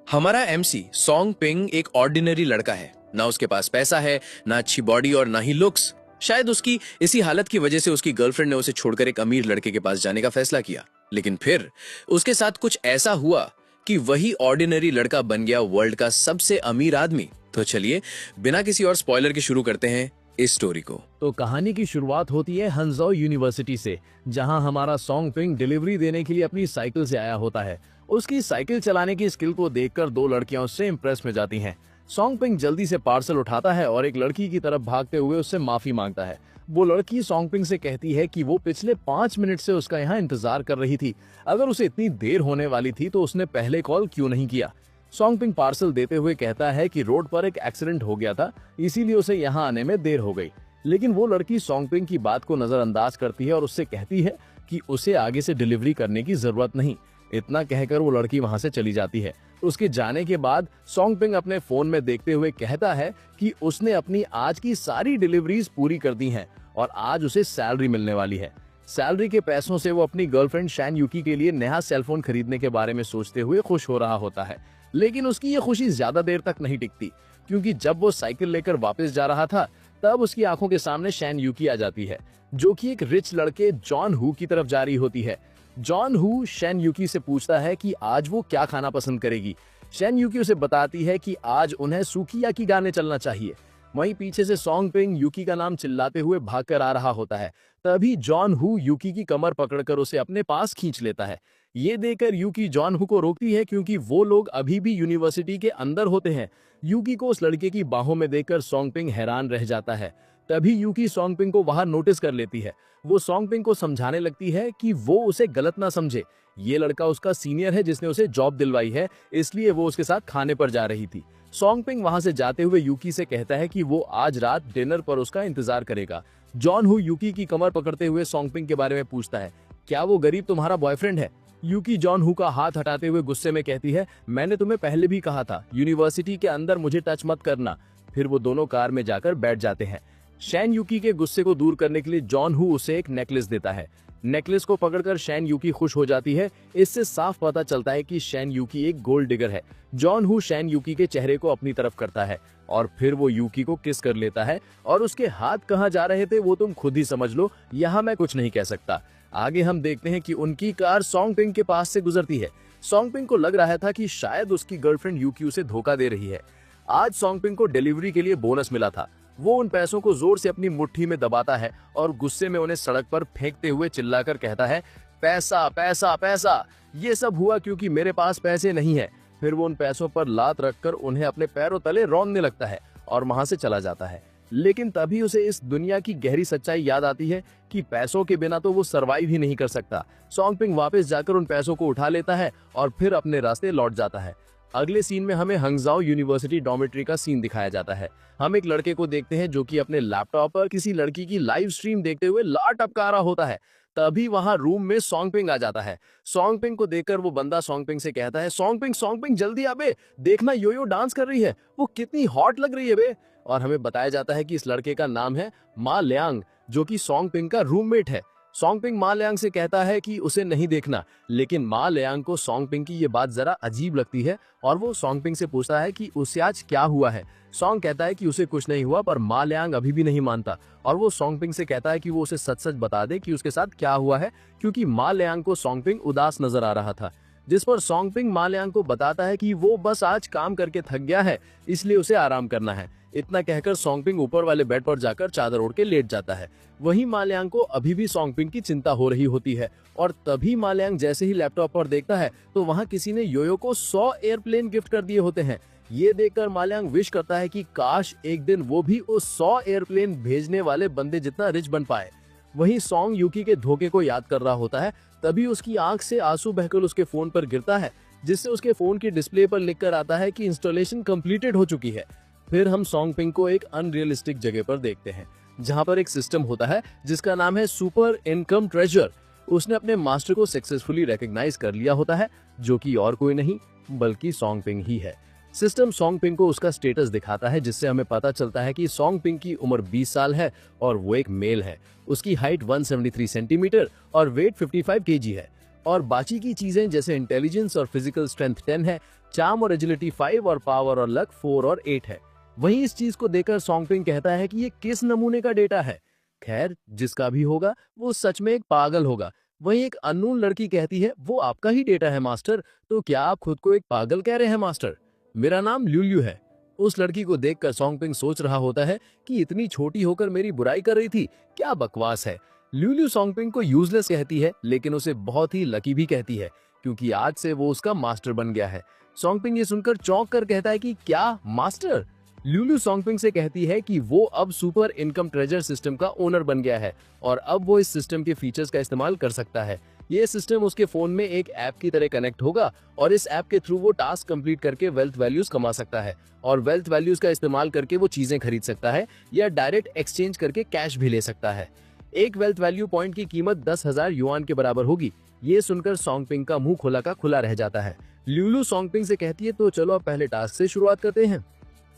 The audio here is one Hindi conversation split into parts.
हमारा एमसी सॉन्ग पिंग एक ऑर्डिनरी लड़का है। ना उसके पास पैसा है, ना अच्छी बॉडी और ना ही लुक्स। शायद उसकी इसी हालत की वजह से उसकी गर्लफ्रेंड ने उसे छोड़कर एक अमीर लड़के के पास जाने का फैसला किया। लेकिन फिर उसके साथ कुछ ऐसा हुआ कि वही ऑर्डिनरी लड़का बन गया वर्ल्ड का सबसे अमीर आदमी। तो चलिए बिना किसी और स्पॉइलर के शुरू करते हैं इस स्टोरी को। तो कहानी की शुरुआत होती है हंजौ यूनिवर्सिटी से, जहां हमारा सॉन्ग पिंग डिलीवरी देने के लिए अपनी साइकिल से आया होता है। उसकी साइकिल चलाने की स्किल को देखकर दो लड़कियां उससे इम्प्रेस में जाती हैं। सॉन्ग पिंग जल्दी से पार्सल उठाता है और एक लड़की की तरफ भागते हुए उससे माफी मांगता है। वो लड़की सॉन्ग पिंग से कहती है कि वो पिछले 5 मिनट से उसका यहाँ इंतजार कर रही थी। अगर उसे इतनी देर होने वाली थी तो उसने पहले कॉल क्यों नहीं किया। सॉन्ग पिंग पार्सल देते हुए कहता है कि रोड पर एक एक्सीडेंट हो गया था, इसीलिए उसे यहाँ आने में देर हो गई। लेकिन वो लड़की सॉन्ग पिंग की बात को नजरअंदाज करती है और उससे कहती है कि उसे आगे से डिलीवरी करने की जरूरत नहीं। इतना कहकर वो लड़की वहां से चली जाती है। उसके जाने के बाद सॉन्ग पिंग अपने फोन में देखते हुए कहता है कि उसने अपनी आज की सारी डिलीवरीज पूरी कर दी हैं और आज उसे सैलरी मिलने वाली है। सैलरी के पैसों से वो अपनी गर्लफ्रेंड शैन यूकी के लिए नया सेलफोन खरीदने के बारे में सोचते हुए खुश हो रहा होता है। लेकिन उसकी ये खुशी ज्यादा देर तक नहीं टिकती, क्योंकि जब वो साइकिल लेकर वापस जा रहा था तब उसकी आंखों के सामने शैन यूकी आ जाती है, जो कि एक रिच लड़के जॉन हू की तरफ जा रही होती है। जॉन हू शैन यूकी से पूछता है कि आज वो क्या खाना पसंद करेगी। शैन यूकी उसे बताती है कि आज उन्हें सुकियाकी गाने चलना चाहिए। वहीं पीछे से सॉन्ग पिंग यूकी का नाम चिल्लाते हुए भागकर आ रहा होता है। तभी जॉन हू यूकी की कमर पकड़कर उसे अपने पास खींच लेता है। ये देखकर यूकी जॉन हू को रोकती है, क्योंकि वो लोग अभी भी यूनिवर्सिटी के अंदर होते हैं। यूकी को उस लड़के की बाहों में देखकर सॉन्ग पिंग हैरान रह जाता है। तभी यूकी सॉन्ग पिंग को बाहर नोटिस कर लेती है। वो सॉन्ग पिंग को समझाने लगती है कि वो उसे गलत ना समझे। ये लड़का उसका सीनियर है जिसने उसे जॉब दिलवाई है, इसलिए वो उसके साथ खाने पर जा रही थी। सॉन्ग पिंग वहां से जाते हुए यूकी से कहता है कि वो आज रात डिनर पर उसका इंतजार करेगा। जॉन हू यूकी की कमर पकड़ते हुए सॉन्ग पिंग के बारे में पूछता है, क्या वो गरीब तुम्हारा बॉयफ्रेंड है? यूकी जॉन हू का हाथ हटाते हुए गुस्से में कहती है, मैंने तुम्हें पहले भी कहा था यूनिवर्सिटी के अंदर मुझे टच मत करना। फिर वो दोनों कार में जाकर बैठ जाते हैं। शैन यूकी के गुस्से को दूर करने के लिए जॉन हू उसे एक नेकलेस देता है। नेकलेस को पकड़कर शैन यूकी खुश हो जाती है। इससे साफ पता चलता है कि शैन यूकी एक गोल्ड डिगर है। जॉन हू शैन यूकी के चेहरे को अपनी तरफ करता है और फिर वो यूकी को किस कर लेता है। और उसके हाथ कहाँ जा रहे थे वो तुम खुद ही समझ लो, यहाँ मैं कुछ नहीं कह सकता। आगे हम देखते हैं कि उनकी कार सॉन्ग पिंग के पास से गुजरती है। सॉन्ग पिंग को लग रहा था कि शायद उसकी गर्लफ्रेंड यूकी उसे धोखा दे रही है। आज सॉन्ग पिंग को डिलीवरी के लिए बोनस मिला था। वो उन पैसों को जोर से अपनी मुट्ठी में दबाता है और गुस्से में उन्हें सड़क पर फेंकते हुए चिल्लाकर कहता है, पैसा पैसा पैसा। ये सब हुआ क्योंकि मेरे पास पैसे नहीं है। फिर वो उन पैसों पर लात रखकर उन्हें अपने पैरों तले रौंदने लगता है और वहां से चला जाता है। लेकिन तभी उसे इस दुनिया की गहरी सच्चाई याद आती है कि पैसों के बिना तो वो सरवाइव ही नहीं कर सकता। सॉन्ग पिंग वापस जाकर उन पैसों को उठा लेता है और फिर अपने रास्ते लौट जाता है। अगले सीन में हमें हंगजाओ यूनिवर्सिटी डॉर्मेट्री का सीन दिखाया जाता है। हम एक लड़के को देखते हैं जो कि अपने लैपटॉप पर किसी लड़की की लाइव स्ट्रीम देखते हुए लाट टपका रहा होता है। तभी वहां रूम में सॉन्ग पिंग आ जाता है। सॉन्ग पिंग को देखकर वो बंदा सॉन्ग पिंग से कहता है, सॉन्ग पिंग जल्दी आ बे, देखना योयो डांस कर रही है, वो कितनी हॉट लग रही है बे। और हमें बताया जाता है कि इस लड़के का नाम है मा लियांग, जो कि सॉन्ग पिंग का रूममेट है। सॉन्ग पिंग मा लियांग से कहता है कि उसे नहीं देखना, लेकिन मा लियांग को सॉन्ग पिंग की ये बात जरा अजीब लगती है और वो सॉन्ग पिंग से पूछता है कि उसे आज क्या हुआ है। सॉन्ग कहता है कि उसे कुछ नहीं हुआ, पर मा लियांग अभी भी नहीं मानता और वो सॉन्ग पिंग से कहता है कि वो उसे सच सच बता दे कि उसके साथ क्या हुआ है, क्योंकि मा लियांग को सॉन्ग पिंग उदास नजर आ रहा था। जिस पर सॉन्ग पिंग मा लियांग को बताता है कि वो बस आज काम करके थक गया है, इसलिए उसे आराम करना है। इतना कहकर सॉन्ग पिंग ऊपर वाले बेड पर जाकर चादर ओढ़ के लेट जाता है। वहीं मा लियांग को अभी भी सॉन्ग पिंग की चिंता हो रही होती है और तभी मा लियांग जैसे ही लैपटॉप पर देखता है तो वहां किसी ने योयो को 100 एयरप्लेन गिफ्ट कर दिए होते हैं। ये देखकर मा लियांग विश करता है कि काश एक दिन वो भी उस 100 एयरप्लेन भेजने वाले बंदे जितना रिच बन पाए। वहीं सॉन्ग यूकी के धोखे को याद कर रहा होता है। तभी उसकी आंख से आंसू बहकर उसके फोन पर गिरता है, जिससे उसके फोन की डिस्प्ले पर लिखकर आता है कि इंस्टॉलेशन कंप्लीटेड हो चुकी है। फिर हम सॉन्ग पिंग को एक अनरियलिस्टिक जगह पर देखते हैं, जहां पर एक सिस्टम होता है जिसका नाम है सुपर इनकम ट्रेजर। उसने अपने मास्टर को सक्सेसफुली रिकॉग्नाइज कर लिया होता है, जो कि और कोई नहीं बल्कि सॉन्ग पिंग ही है। सिस्टम सॉन्ग पिंग को उसका स्टेटस दिखाता है, जिससे हमें पता चलता है कि सॉन्ग पिंग की उम्र 20 साल है और वो एक मेल है। उसकी हाइट 173 सेंटीमीटर और वेट 55 केजी है और बाकी की चीजें जैसे इंटेलिजेंस और फिजिकल स्ट्रेंथ 10 है, चार्म और एजिलिटी 5 और पावर और लक 4 और 8 है। वहीं इस चीज को देखकर सोंगपिंग कहता है कि ये किस नमूने का डेटा है। खैर, जिसका भी होगा वो सच में एक पागल होगा। वहीं एक अननोन लड़की कहती है, वो आपका ही डेटा है मास्टर, तो क्या आप खुद को एक पागल कह रहे हैं मास्टर? मेरा नाम ल्यूल्यू है। उस लड़की को देखकर सोंगपिंग सोच रहा होता है कि इतनी छोटी होकर मेरी बुराई कर रही थी, क्या बकवास है। ल्यूल्यू सोंगपिंग को यूजलेस कहती है, लेकिन उसे बहुत ही लकी भी कहती है, क्योंकि आज से वो उसका मास्टर बन गया है। सोंगपिंग ये सुनकर चौंक कर कहता है कि क्या मास्टर? ल्यूल्यू सोंगपिंग से कहती है कि वो अब सुपर इनकम ट्रेजर सिस्टम का ओनर बन गया है और अब वो इस सिस्टम के फीचर्स का इस्तेमाल कर सकता है। ये सिस्टम उसके फोन में एक ऐप की तरह कनेक्ट होगा और इस ऐप के थ्रू वो टास्क कंप्लीट करके वेल्थ वैल्यूज कमा सकता है और वेल्थ वैल्यूज का इस्तेमाल करके वो चीजें खरीद सकता है या डायरेक्ट एक्सचेंज करके कैश भी ले सकता है। एक वेल्थ वैल्यू पॉइंट की कीमत 10,000 युआन के बराबर होगी। ये सुनकर सोंगपिंग का मुंह खुला का खुला रह जाता है। ल्यूल्यू सोंगपिंग से कहती है, तो चलो अब पहले टास्क से शुरुआत करते हैं।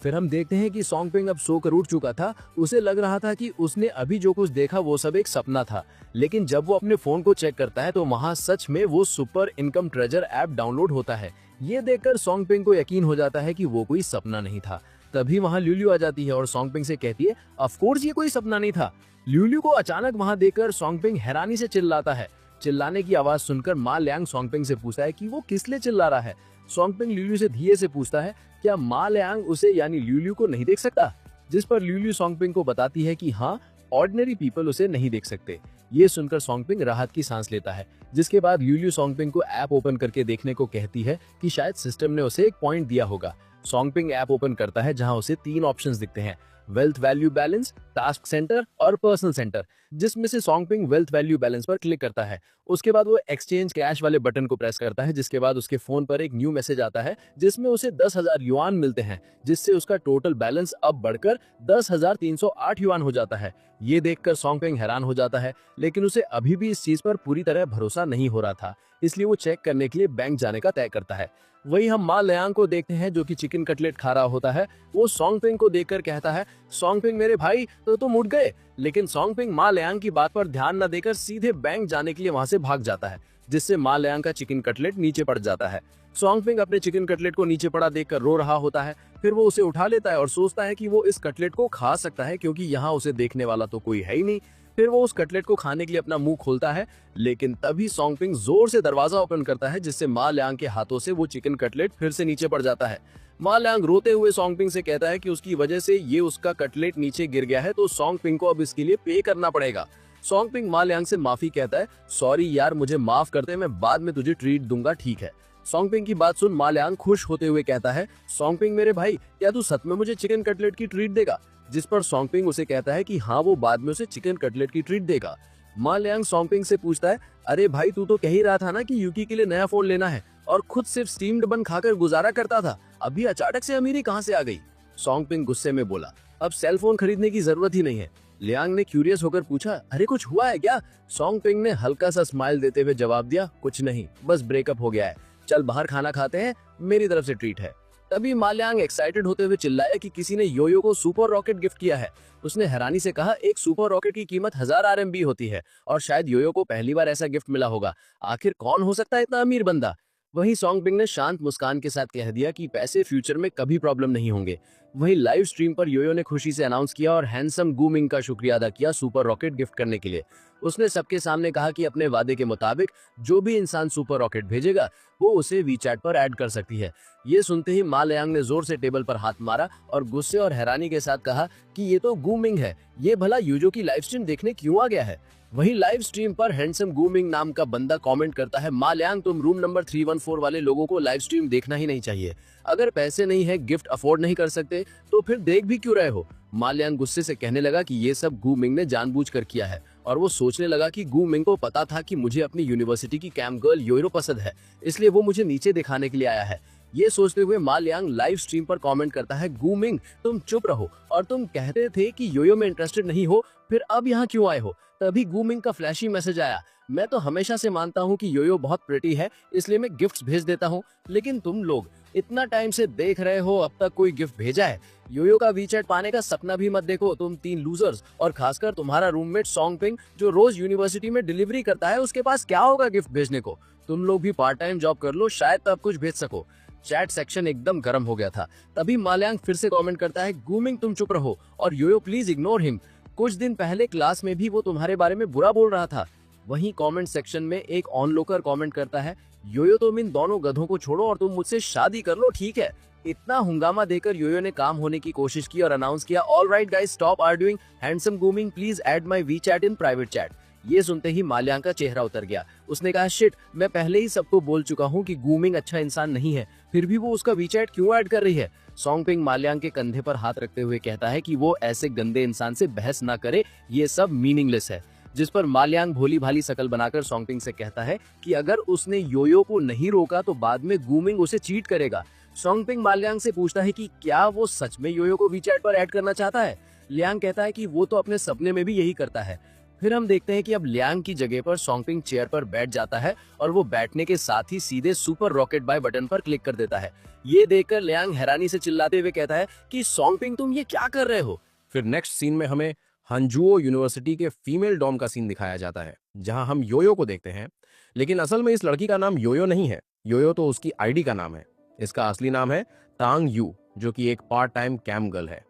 फिर हम देखते हैं कि सोंगपिंग अब सोकर उठ चुका था। उसे लग रहा था कि उसने अभी जो कुछ देखा वो सब एक सपना था, लेकिन जब वो अपने फोन को चेक करता है तो वहाँ सच में वो super income treasure app download होता है। ये देखकर सोंगपिंग को यकीन हो जाता है कि वो कोई सपना नहीं था। तभी वहाँ ल्यूल्यू आ जाती है और सोंगपिंग से कहती है, ऑफ कोर्स ये कोई सपना नहीं था। ल्यूल्यू को अचानक वहाँ देखकर सोंगपिंग हैरानी से चिल्लाता है। चिल्लाने की आवाज सुनकर मा लियांग सोंगपिंग से पूछता है कि वो किस लिए चिल्ला रहा है। सोंगपिंग ल्यूल्यू से धीरे से पूछता है, क्या मा लियांग उसे यानी ल्यूल्यू को नहीं देख सकता? जिस पर ल्यूल्यू सोंगपिंग को बताती है कि हाँ, ऑर्डिनरी पीपल उसे नहीं देख सकते। ये सुनकर सोंगपिंग राहत की सांस लेता है, जिसके बाद ल्यूल्यू सोंगपिंग को ऐप ओपन करके देखने को कहती है कि शायद सिस्टम ने उसे एक पॉइंट दिया होगा। सोंगपिंग ऐप ओपन करता है, जहां उसे 3 ऑप्शंस दिखते हैं, wealth value balance, task centre और पर्सनल सेंटर, जिसमें से सोंगपिंग वेल्थ वैल्यू बैलेंस पर क्लिक करता है। उसके बाद वो एक्सचेंज कैश वाले बटन को प्रेस करता है, जिसके बाद उसके फोन पर एक न्यू मैसेज आता है जिसमें उसे 10,000 युआन मिलते हैं, जिससे उसका टोटल बैलेंस अब बढ़कर 10,308 युआन हो जाता है। ये देखकर सोंगपिंग हैरान हो जाता है, लेकिन उसे अभी भी इस चीज पर पूरी तरह भरोसा नहीं हो रहा था, इसलिए वो चेक करने के लिए बैंक जाने का तय करता है। वही हम मा लियांग को देखते हैं, जो कि चिकन कटलेट खा रहा होता है। वो सोंगपिंग को देखकर कहता है, सोंगपिंग मेरे भाई, तो तुम उठ गए। लेकिन सोंगपिंग मा लियांग की बात पर ध्यान न देकर सीधे बैंक जाने के लिए वहां से भाग जाता है, जिससे मा लियांग का चिकन कटलेट नीचे पड़ जाता है। सोंगपिंग अपने चिकन कटलेट को नीचे पड़ा देखकर रो रहा होता है। फिर वो उसे उठा लेता है और सोचता है कि वो इस कटलेट को खा सकता है, क्योंकि यहाँ उसे देखने वाला तो कोई है ही नहीं। फिर वो उस कटलेट को खाने के लिए अपना मुंह खोलता है, लेकिन तभी सोंगपिंग जोर से दरवाजा ओपन करता है, जिससे मा लियांग के हाथों से वो चिकन कटलेट फिर से नीचे पड़ जाता है। मा लियांग रोते हुए सोंगपिंग से कहता है कि उसकी वजह से ये उसका कटलेट नीचे गिर गया है, तो सोंगपिंग को अब इसके लिए पे करना पड़ेगा। सोंगपिंग मा लियांग से माफी कहता है, सॉरी यार, मुझे माफ करते, मैं बाद में तुझे ट्रीट दूंगा, ठीक है। सोंगपिंग की बात सुन मा लियांग खुश होते हुए कहता है, सोंगपिंग मेरे भाई, क्या तू सच में मुझे चिकन कटलेट की ट्रीट देगा? जिस पर सोंगपिंग उसे कहता है कि हाँ, वो बाद में उसे चिकन कटलेट की ट्रीट देगा। मा लियांग सोंगपिंग से पूछता है, अरे भाई, तू तो कह ही रहा था ना कि यूकी के लिए नया फोन लेना है और खुद सिर्फ स्टीम्ड बन खाकर गुजारा करता था, अभी अचानक से अमीरी कहाँ से आ गई? सोंगपिंग गुस्से में बोला, अब सेल फोन खरीदने की जरूरत ही नहीं है। लियांग ने क्यूरियस होकर पूछा, अरे कुछ हुआ है क्या? सोंगपिंग ने हल्का सा स्माइल देते हुए जवाब दिया, कुछ नहीं, बस ब्रेकअप हो गया है, चल बाहर खाना खाते हैं, मेरी तरफ से ट्रीट है। तभी मा लियांग एक्साइटेड होते हुए चिल्लाया कि किसी ने योयो को सुपर रॉकेट गिफ्ट किया है। उसने हैरानी से कहा, एक सुपर रॉकेट की कीमत 1000 RMB होती है और शायद योयो को पहली बार ऐसा गिफ्ट मिला होगा। आखिर कौन हो सकता है इतना अमीर बंदा? वहीं सोंगपिंग ने शांत मुस्कान के साथ कह दिया कि पैसे फ्यूचर में कभी प्रॉब्लम नहीं होंगे। वहीं लाइव स्ट्रीम पर योयो ने खुशी से अनाउंस किया और हैंडसम गूमिंग का शुक्रिया अदा किया सुपर रॉकेट गिफ्ट करने के लिए। उसने सबके सामने कहा कि अपने वादे के मुताबिक जो भी इंसान सुपर रॉकेट भेजेगा वो उसे वीचैट पर ऐड कर सकती है। ये सुनते ही मा लियांग ने जोर से टेबल पर हाथ मारा और गुस्से और हैरानी के साथ कहा कि ये तो गूमिंग है, ये भला यूजो की लाइव स्ट्रीम देखने क्यों आ गया है? वहीं लाइव स्ट्रीम पर हैंडसम गूमिंग नाम का बंदा कमेंट करता है, मा लियांग, तुम रूम नंबर 314 वाले लोगों को लाइव स्ट्रीम देखना ही नहीं चाहिए। अगर पैसे नहीं है, गिफ्ट अफोर्ड नहीं कर सकते, तो फिर देख भी क्यों रहे हो? मा लियांग गुस्से से कहने लगा कि ये सब गूमिंग ने जानबूझकर किया है और वो सोचने लगा कि गूमिंग को पता था कि मुझे अपनी यूनिवर्सिटी की कैंप गर्ल योरो पसंद है, इसलिए वो मुझे नीचे दिखाने के लिए आया है। ये सोचते हुए मा लियांग लाइव स्ट्रीम पर कमेंट करता है, गूमिंग, तुम चुप रहो, और तुम कहते थे कि योयो में इंटरेस्टेड नहीं हो, फिर अब यहाँ क्यों आए हो? तभी गूमिंग का फ्लैशी मैसेज आया, मैं तो हमेशा से मानता हूँ कि योयो बहुत प्रिटी है, इसलिए मैं गिफ्ट्स भेज देता हूँ, लेकिन तुम लोग इतना टाइम से देख रहे हो, अब तक कोई गिफ्ट भेजा है? योयो का वीचैट पाने का सपना भी मत देखो, तुम 3 लूजर्स, और खासकर तुम्हारा रूममेट सोंगपिंग जो रोज यूनिवर्सिटी में डिलीवरी करता है, उसके पास क्या होगा गिफ्ट भेजने को? तुम लोग भी पार्ट टाइम जॉब कर लो, शायद तब कुछ भेज सको। चैट सेक्शन एकदम गर्म हो गया था। तभी मालयांग फिर से कमेंट करता है, गूमिंग तुम चुप रहो और योयो प्लीज इग्नोर हिम। कुछ दिन पहले क्लास में भी वो तुम्हारे बारे में बुरा बोल रहा था। वहीं कमेंट सेक्शन में एक ऑनलोकर कमेंट करता है, योयो तुम इन दोनों गधों को छोड़ो और तुम मुझसे शादी कर लो, ठीक है। इतना हंगामा देकर योयो ने काम होने की कोशिश की और अनाउंस किया, alright guys stop arguing, handsome गूमिंग please add my WeChat in private chat. ये सुनते ही मालयांग का चेहरा उतर गया। उसने कहा, शिट, मैं पहले ही सबको बोल चुका हूँ कि गूमिंग अच्छा इंसान नहीं है, फिर भी वो उसका वी चैट क्यों ऐड कर रही है। सोंगपिंग मालयांग के कंधे पर हाथ रखते हुए कहता है कि वो ऐसे गंदे इंसान से बहस ना करे, ये सब मीनिंगलेस है। जिस पर मालयांग भोली भाली शकल बनाकर सोंगपिंग से कहता है कि अगर उसने योयो को नहीं रोका तो बाद में गूमिंग उसे चीट करेगा। सोंगपिंग मालयांग से पूछता है कि क्या वो सच में योयो को वीचैट पर ऐड करना चाहता है। लियांग कहता है कि वो तो अपने सपने में भी यही करता है। फिर हम देखते हैं कि अब लियांग की जगह पर सोंगपिंग चेयर पर बैठ जाता है और वो बैठने के साथ ही सीधे सुपर रॉकेट बाय बटन पर क्लिक कर देता है। ये देखकर लियांग हैरानी से चिल्लाते हुए कहता है कि सोंगपिंग तुम ये क्या कर रहे हो। फिर नेक्स्ट सीन में हमें हंजुओ यूनिवर्सिटी के फीमेल डॉम का सीन दिखाया जाता है, जहां हम योयो को देखते हैं। लेकिन असल में इस लड़की का नाम योयो नहीं है, योयो तो उसकी आईडी का नाम है। इसका असली नाम है तांग यू, जो कि एक पार्ट टाइम कैम गर्ल है।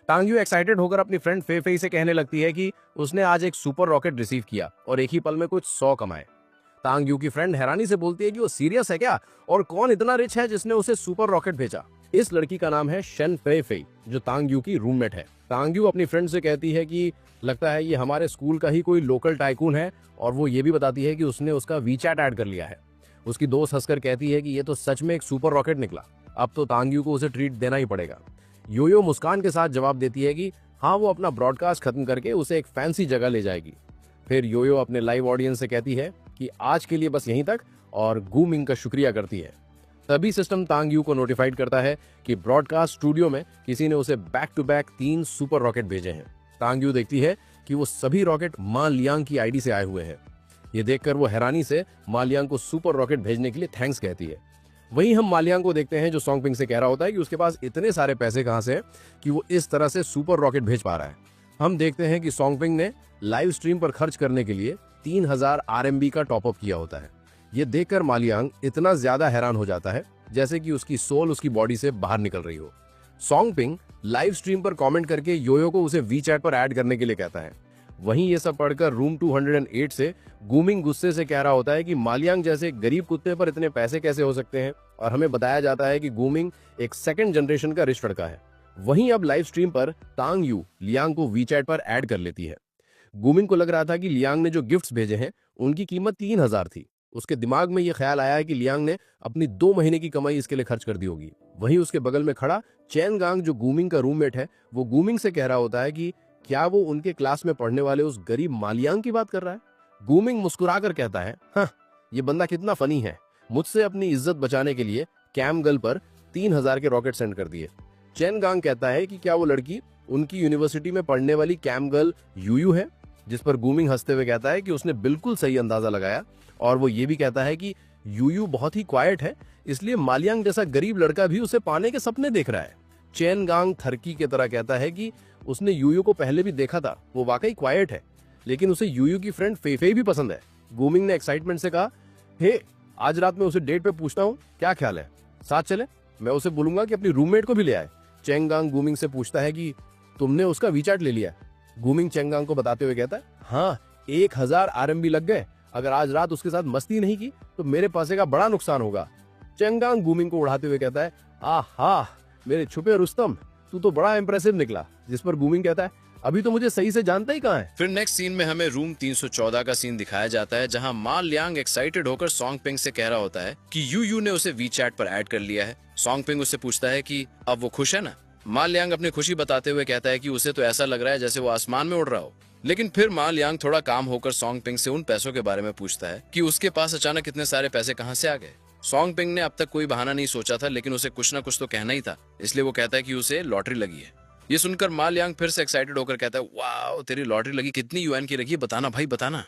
तांग यू एक्साइटेड होकर अपनी फ्रेंड फे फे से कहने लगती है कि उसने आज एक सुपर रॉकेट रिसीव किया और एक ही पल में कुछ 100 कमाए। तांग यू की फ्रेंड हैरानी से बोलती है कि वो सीरियस है क्या, और कौन इतना रिच है जिसने उसे सुपर रॉकेट भेजा। इस लड़की का नाम है शेन फे फे, जो तांग यू की रूममेट है। तांग यू अपनी फ्रेंड से कहती है कि लगता है ये हमारे स्कूल का ही कोई लोकल टाइकून है, और वो ये भी बताती है कि उसने उसका वीचैट ऐड कर लिया है। उसकी दोस्त हंसकर कहती है कि ये तो सच में एक सुपर रॉकेट निकला, अब तो तांग यू को उसे ट्रीट देना ही पड़ेगा। योयो मुस्कान के साथ जवाब देती है कि हाँ, वो अपना ब्रॉडकास्ट खत्म करके उसे एक फैंसी जगह ले जाएगी। फिर योयो अपने लाइव ऑडियंस से कहती है कि आज के लिए बस यहीं तक, और गूमिंग का शुक्रिया करती है। तभी सिस्टम तांग यू को नोटिफाइड करता है कि ब्रॉडकास्ट स्टूडियो में किसी ने उसे back to back 3 super rocket भेजे हैं। तांग यू देखती है कि वो सभी रॉकेट मा लियांग की आईडी से आए हुए हैं। ये देखकर वो हैरानी से मा लियांग को सुपर रॉकेट भेजने के लिए थैंक्स कहती है। वहीं हम मालियांग को देखते हैं, जो सोंगपिंग से कह रहा होता है कि उसके पास इतने सारे पैसे कहां से हैं कि वो इस तरह से सुपर रॉकेट भेज पा रहा है। हम देखते हैं कि सोंगपिंग ने लाइव स्ट्रीम पर खर्च करने के लिए 3000 RMB का टॉपअप किया होता है। ये देखकर मालियांग इतना ज्यादा हैरान हो जाता है जैसे कि उसकी सोल उसकी बॉडी से बाहर निकल रही हो। सोंगपिंग लाइव स्ट्रीम पर कमेंट करके योयो को उसे वीचैट पर ऐड करने के लिए कहता है। वहीं ये सब पढ़कर रूम 208 से गूमिंग गुस्से से कह रहा होता है कि मालियांग जैसे गरीब कुत्ते पर इतने पैसे कैसे हो सकते हैं, और हमें बताया जाता है कि गूमिंग एक सेकंड जनरेशन का रिच लड़का है। वहीं अब लाइव स्ट्रीम पर तांग यू लियांग को वीचैट पर ऐड कर लेती है। गूमिंग को लग रहा था कि लियांग ने जो गिफ्ट्स भेजे हैं उनकी कीमत 3000 थी। उसके दिमाग में यह ख्याल आया है कि लियांग ने अपनी 2 महीने की कमाई इसके लिए खर्च कर दी होगी। वहीं उसके बगल में खड़ा चैन गांग, जो गूमिंग का रूममेट है, वो गूमिंग से कह रहा होता है कि क्या वो उनके क्लास में पढ़ने वाले उस गरीब मालियांग की बात कर रहा है। गूमिंग मुस्कुराकर कहता है, हाँ, ये बंदा कितना फनी है, मुझसे अपनी इज्जत बचाने के लिए कैम गर्ल पर 3000 के रॉकेट सेंड कर दिए। चैन गांग कहता है कि क्या वो लड़की उनकी यूनिवर्सिटी में पढ़ने वाली कैम गर्ल यूयू है, जिस पर गूमिंग हंसते हुए कहता है कि उसने बिल्कुल सही अंदाजा लगाया, और वो ये भी कहता है कि यूयू बहुत ही क्वाइट है, इसलिए मालियांग जैसा गरीब लड़का भी उसे पाने के सपने देख रहा है। चैन गांग थरकी की तरह कहता है कि उसने यूयू को पहले भी देखा था, वो वाकई क्वाइट है, लेकिन उसे यूयू की फ्रेंड फेफे भी पसंद है। गूमिंग ने एक्साइटमेंट से कहा, हे, आज रात में उसे डेट पे पूछता हूँ, क्या ख्याल है, साथ चले? मैं उसे बोलूंगा कि अपनी रूममेट को भी ले आए। चेंगांग गूमिंग से पूछता है कि तुमने उसका वीचैट ले लिया? गूमिंग चेंगांग को बताते हुए कहता है, हाँ, 1000 RMB लग गए। अगर आज रात उसके साथ मस्ती नहीं की तो मेरे पैसे का बड़ा नुकसान होगा। चेंगांग गूमिंग को उड़ाते हुए कहता है, आहा, मेरे छुपे रुस्तम, तू तो बड़ा इंप्रेसिव निकला। जिस पर गूमिंग कहता है, अभी तो मुझे सही से जानता ही कहाँ है। फिर नेक्स्ट सीन में हमें रूम 314 का सीन दिखाया जाता है, जहां मा लियांग एक्साइटेड होकर सोंगपिंग से कह रहा होता है कि यूयू ने उसे वीचैट पर ऐड कर लिया है। सोंगपिंग उससे पूछता है कि अब वो खुश है ना। मा लियांग अपनी खुशी बताते हुए कहता है कि उसे तो ऐसा लग रहा है जैसे वो आसमान में उड़ रहा हो। लेकिन फिर मा लियांग थोड़ा काम होकर सोंगपिंग से उन पैसों के बारे में पूछता है कि उसके पास अचानक इतने सारे पैसे कहाँ से आ गए। सोंगपिंग ने अब तक कोई बहाना नहीं सोचा था, लेकिन उसे कुछ ना कुछ तो कहना ही था, इसलिए वो कहता है कि उसे लॉटरी लगी है। ये सुनकर मा लियांग फिर से एक्साइटेड होकर कहता है, वाह, तेरी लॉटरी लगी, कितनी युआन की लगी है, बताना भाई बताना।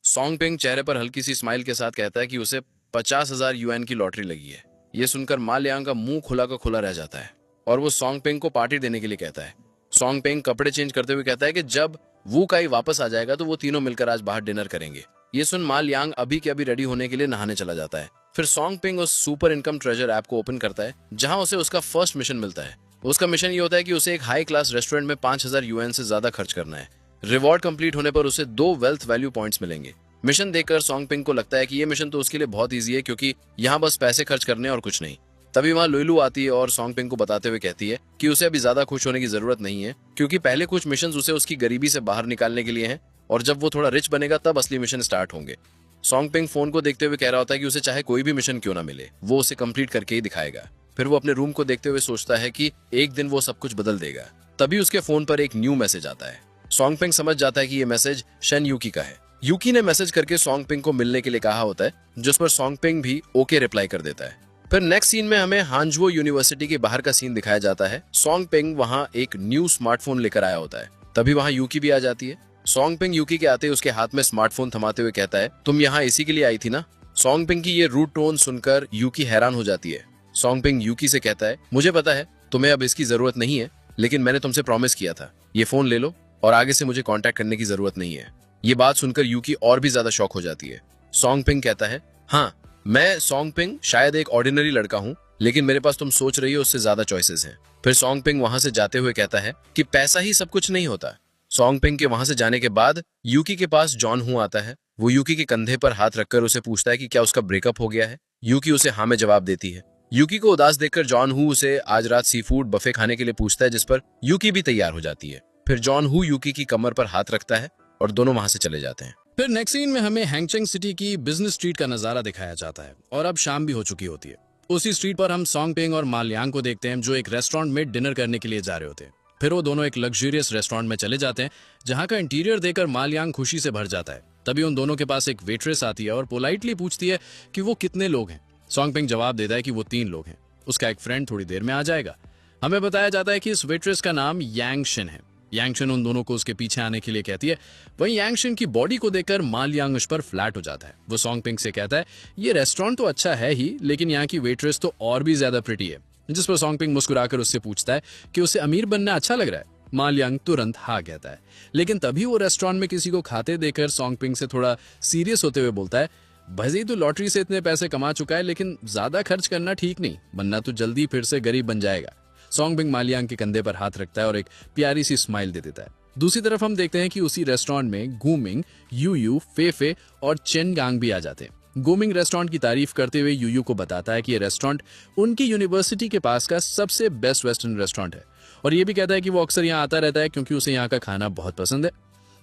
सोंगपिंग चेहरे पर हल्की सी स्माइल के साथ कहता है कि उसे 50,000 युआन की लॉटरी लगी है। ये सुनकर मा लियांग का मुंह खुला का खुला रह जाता है और वो सोंगपिंग को पार्टी देने के लिए कहता है। सोंगपिंग कपड़े चेंज करते हुए कहता है कि जब वू काई वापस आ जाएगा तो वो तीनों मिलकर आज बाहर डिनर करेंगे। ये सुन मा लियांग अभी के अभी रेडी होने के लिए नहाने चला जाता है। फिर सॉन्ग पिंग उस सुपर इनकम ट्रेजर ऐप को ओपन करता है जहां उसे उसका फर्स्ट मिशन मिलता है। उसका मिशन ये होता है कि उसे एक हाई क्लास रेस्टोरेंट में 5000 यूएन से ज्यादा खर्च करना है। रिवॉर्ड कंप्लीट होने पर उसे 2 वेल्थ वैल्यू पॉइंट्स मिलेंगे। मिशन देखकर सॉन्ग पिंग को लगता है कि ये मिशन तो उसके लिए बहुत ईजी है क्योंकि यहाँ बस पैसे खर्च करने और कुछ नहीं। तभी वहां लुइलू आती है और सॉन्ग पिंग को बताते हुए कहती है कि उसे अभी ज्यादा खुश होने की जरूरत नहीं है क्योंकि पहले कुछ मिशन उसे उसकी गरीबी से बाहर निकालने के लिए हैं और जब वो थोड़ा रिच बनेगा तब असली मिशन स्टार्ट होंगे। सॉन्ग पिंग फोन को देखते हुए कह रहा होता है कि उसे चाहे कोई भी मिशन क्यों ना मिले वो उसे कंप्लीट करके ही दिखाएगा। फिर वो अपने रूम को देखते हुए सोचता है कि एक दिन वो सब कुछ बदल देगा। तभी उसके फोन पर एक न्यू मैसेज आता है। सॉन्ग पिंग समझ जाता है कि ये मैसेज शन यूकी का है। यूकी ने मैसेज करके सॉन्ग पिंग को मिलने के लिए कहा होता है जिस पर सॉन्ग पिंग भी ओके रिप्लाई कर देता है। फिर नेक्स्ट सीन में हमें हांजुओ यूनिवर्सिटी के बाहर का सीन दिखाया जाता है। सॉन्ग पिंग वहां एक न्यू स्मार्टफोन लेकर आया होता है। तभी वहां यूकी भी आ जाती है। सॉन्ग पिंग यूकी के आते उसके हाथ में स्मार्टफोन थमाते हुए कहता है तुम यहाँ इसी के लिए आई थी ना। सॉन्ग पिंग की ये रूड टोन सुनकर यूकी हैरान हो जाती है। सॉन्ग पिंग यूकी से कहता है मुझे पता है तुम्हें अब इसकी जरूरत नहीं है लेकिन मैंने तुमसे प्रॉमिस किया था, ये फोन ले लो और आगे से मुझे कांटेक्ट करने की जरूरत नहीं है। ये बात सुनकर यूकी और भी ज्यादा शॉक हो जाती है। सॉन्ग पिंग कहता है हाँ मैं सॉन्ग पिंग शायद एक ऑर्डिनरी लड़का हूँ लेकिन मेरे पास तुम सोच रही हो उससे ज्यादा चॉइसेस हैं। फिर सॉन्ग पिंग वहां से जाते हुए कहता है कि पैसा ही सब कुछ नहीं होता। सॉन्ग पिंग के वहां से जाने के बाद यूकी के पास जॉन हू आता है। वो यूकी के कंधे पर हाथ रखकर उसे पूछता है कि क्या उसका ब्रेकअप हो गया है। यूकी उसे हाँ में जवाब देती है। यूकी को उदास देखकर जॉन हू उसे आज रात सी फूड बफे खाने के लिए पूछता है जिस पर यूकी भी तैयार हो जाती है। फिर जॉन हू यूकी की कमर पर हाथ रखता है और दोनों वहां से चले जाते हैं। फिर नेक्स्ट सीन में हमें हैंगचेंग सिटी की बिजनेस स्ट्रीट का नजारा दिखाया जाता है और अब शाम भी हो चुकी होती है। उसी स्ट्रीट पर हम सॉन्ग पिंग और मा लियांग को देखते हैं जो एक रेस्टोरेंट में डिनर करने के लिए जा रहे होते हैं। फिर वो दोनों एक लग्जरियस रेस्टोरेंट में चले जाते हैं जहां का इंटीरियर देखकर मा लियांग खुशी से भर जाता है। तभी उन दोनों के पास एक वेट्रेस आती है और पोलाइटली पूछती है कि वो कितने लोग हैं। सॉन्ग पिंग जवाब देता है कि वो 3 लोग हैं, उसका एक फ्रेंड थोड़ी देर में आ जाएगा। हमें बताया जाता है कि इस वेट्रेस का नाम यांगशिन है। यांगशिन उन दोनों को उसके पीछे आने के लिए कहती है। वहीं यांगशिन की बॉडी को देखकर मा लियांग उस पर फ्लैट हो जाता है। वो सॉन्ग पिंग से कहता है ये रेस्टोरेंट तो अच्छा है ही लेकिन यहाँ की वेट्रेस तो और भी ज्यादा प्रिटी है। जिस पर सॉन्ग पिंग मुस्कुराकर उससे पूछता है कि उसे अमीर बनना अच्छा लग रहा है। मा लियांग तुरंत हाँ कहता है लेकिन तभी वो रेस्टोरेंट में किसी को खाते देखकर सॉन्ग पिंग से थोड़ा सीरियस होते हुए बोलता है भजी तो लॉटरी से इतने पैसे कमा चुका है लेकिन ज्यादा खर्च करना ठीक नहीं वरना तो जल्दी फिर से गरीब बन जाएगा। सॉन्ग पिंग मा लियांग के कंधे पर हाथ रखता है और एक प्यारी सी स्माइल दे देता है। दूसरी तरफ हम देखते हैं कि उसी रेस्टोरेंट में गुमिंग, यूयू, फेफे और चेन गांग भी आ जाते हैं। गुमिंग रेस्टोरेंट की तारीफ करते हुए यूयू को बताता है कि ये रेस्टोरेंट उनकी यूनिवर्सिटी के पास का सबसे बेस्ट वेस्टर्न रेस्टोरेंट है और ये भी कहता है कि वो अक्सर यहाँ आता रहता है क्योंकि उसे यहाँ का खाना बहुत पसंद है।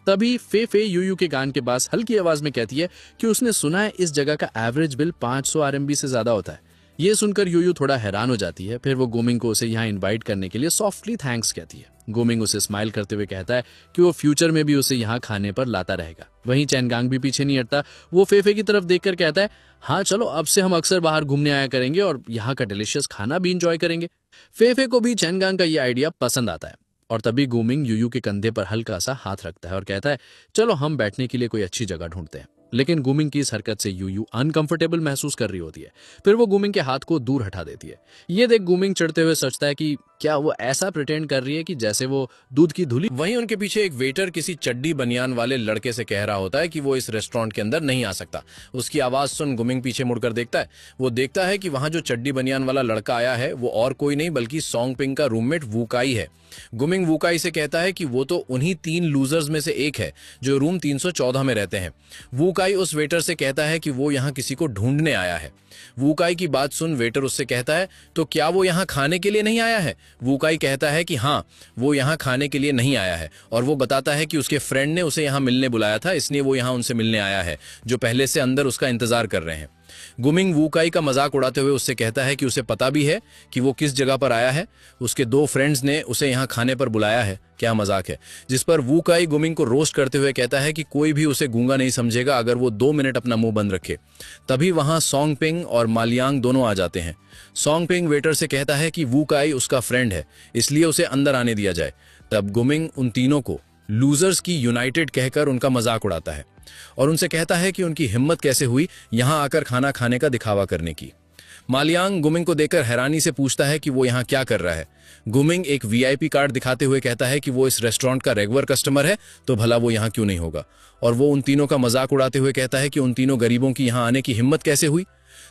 तभी फेफे यूयू के कान के पास हल्की आवाज में कहती है कि उसने सुना है इस जगह का एवरेज बिल 500 RMB से ज्यादा होता है। ये सुनकर यूयू थोड़ा हैरान हो जाती है। फिर वो गुमिंग को उसे यहाँ इनवाइट करने के लिए सॉफ्टली थैंक्स कहती है। गुमिंग उसे स्माइल करते हुए कहता है कि वो फ्यूचर में भी उसे यहाँ खाने पर लाता रहेगा। वहीं चैनगांग भी पीछे नहीं हटता। वो फेफे की तरफ देखकर कहता है हाँ चलो अब से हम अक्सर बाहर घूमने आया करेंगे और यहाँ का डिलीशियस खाना भी इंजॉय करेंगे। फेफे को भी चैनगांग का ये आइडिया पसंद आता है और तभी गुमिंग यूयू के कंधे पर हल्का सा हाथ रखता है और कहता है चलो हम बैठने के लिए कोई अच्छी जगह ढूंढते हैं। लेकिन गुमिंग की इस हरकत से यूयू अनकंफर्टेबल महसूस कर रही होती है। फिर वो गुमिंग के हाथ को दूर हटा देती है। ये देख गुमिंग चिढ़ते हुए सोचता है कि क्या वो ऐसा प्रिटेंड कर रही है कि जैसे वो दूध की धुली। वहीं उनके पीछे एक वेटर किसी चड्डी बनियान वाले लड़के से कह रहा होता है कि वो इस रेस्टोरेंट के अंदर नहीं आ सकता। उसकी आवाज सुन गुमिंग पीछे मुड़कर देखता है। वो देखता है कि वहां जो चड्डी बनियान वाला लड़का आया है वो और कोई नहीं बल्कि सॉन्ग पिंग का रूममेट वुकाई है। गुमिंग वुकाई से कहता है कि वो तो उन्हीं 3 लूजर्स में से एक है जो रूम 314 में रहते हैं। वुकाई उस वेटर से कहता है कि वो यहाँ किसी को ढूंढने आया है। वुकाई की बात सुन वेटर उससे कहता है तो क्या वो यहाँ खाने के लिए नहीं आया है। वुकाई कहता है कि हाँ वो यहाँ खाने के लिए नहीं आया है और वो बताता है कि उसके फ्रेंड ने उसे यहाँ मिलने बुलाया था इसलिए वो यहाँ उनसे मिलने आया है जो पहले से अंदर उसका इंतजार कर रहे हैं। गुमिंग वुकाई का मजाक उड़ाते हुए उससे कहता है कि उसे पता भी है कि वो किस जगह पर आया है। उसके 2 फ्रेंड्स ने उसे यहाँ खाने पर बुलाया है। क्या मजाक है। जिस पर वुकाई गुमिंग को रोस्ट करते हुए कहता है कि कोई भी उसे गूंगा नहीं समझेगा अगर वो 2 मिनट अपना मुंह बंद रखे। तभी वहां सॉन्ग पिंग और मा लियांग दोनों आ जाते हैं। सॉन्ग पिंग वेटर से कहता है कि वुकाई उसका फ्रेंड है इसलिए उसे अंदर आने दिया जाए। तब गुमिंग उन तीनों को लूजर्स की यूनाइटेड कहकर उनका मजाक उड़ाता है और उनसे कहता है कि उनकी हिम्मत कैसे हुई यहां आकर खाना खाने का दिखावा करने की। मालियांग गुमिंग को देखकर हैरानी से पूछता है कि वो यहाँ क्या कर रहा है। गुमिंग एक वीआईपी कार्ड दिखाते हुए कहता है कि वो इस रेस्टोरेंट का रेगुलर कस्टमर है, तो भला वो यहाँ क्यों नहीं होगा। और वो उन तीनों का मजाक उड़ाते हुए कहता है कि उन तीनों गरीबों की यहाँ आने की हिम्मत कैसे हुई।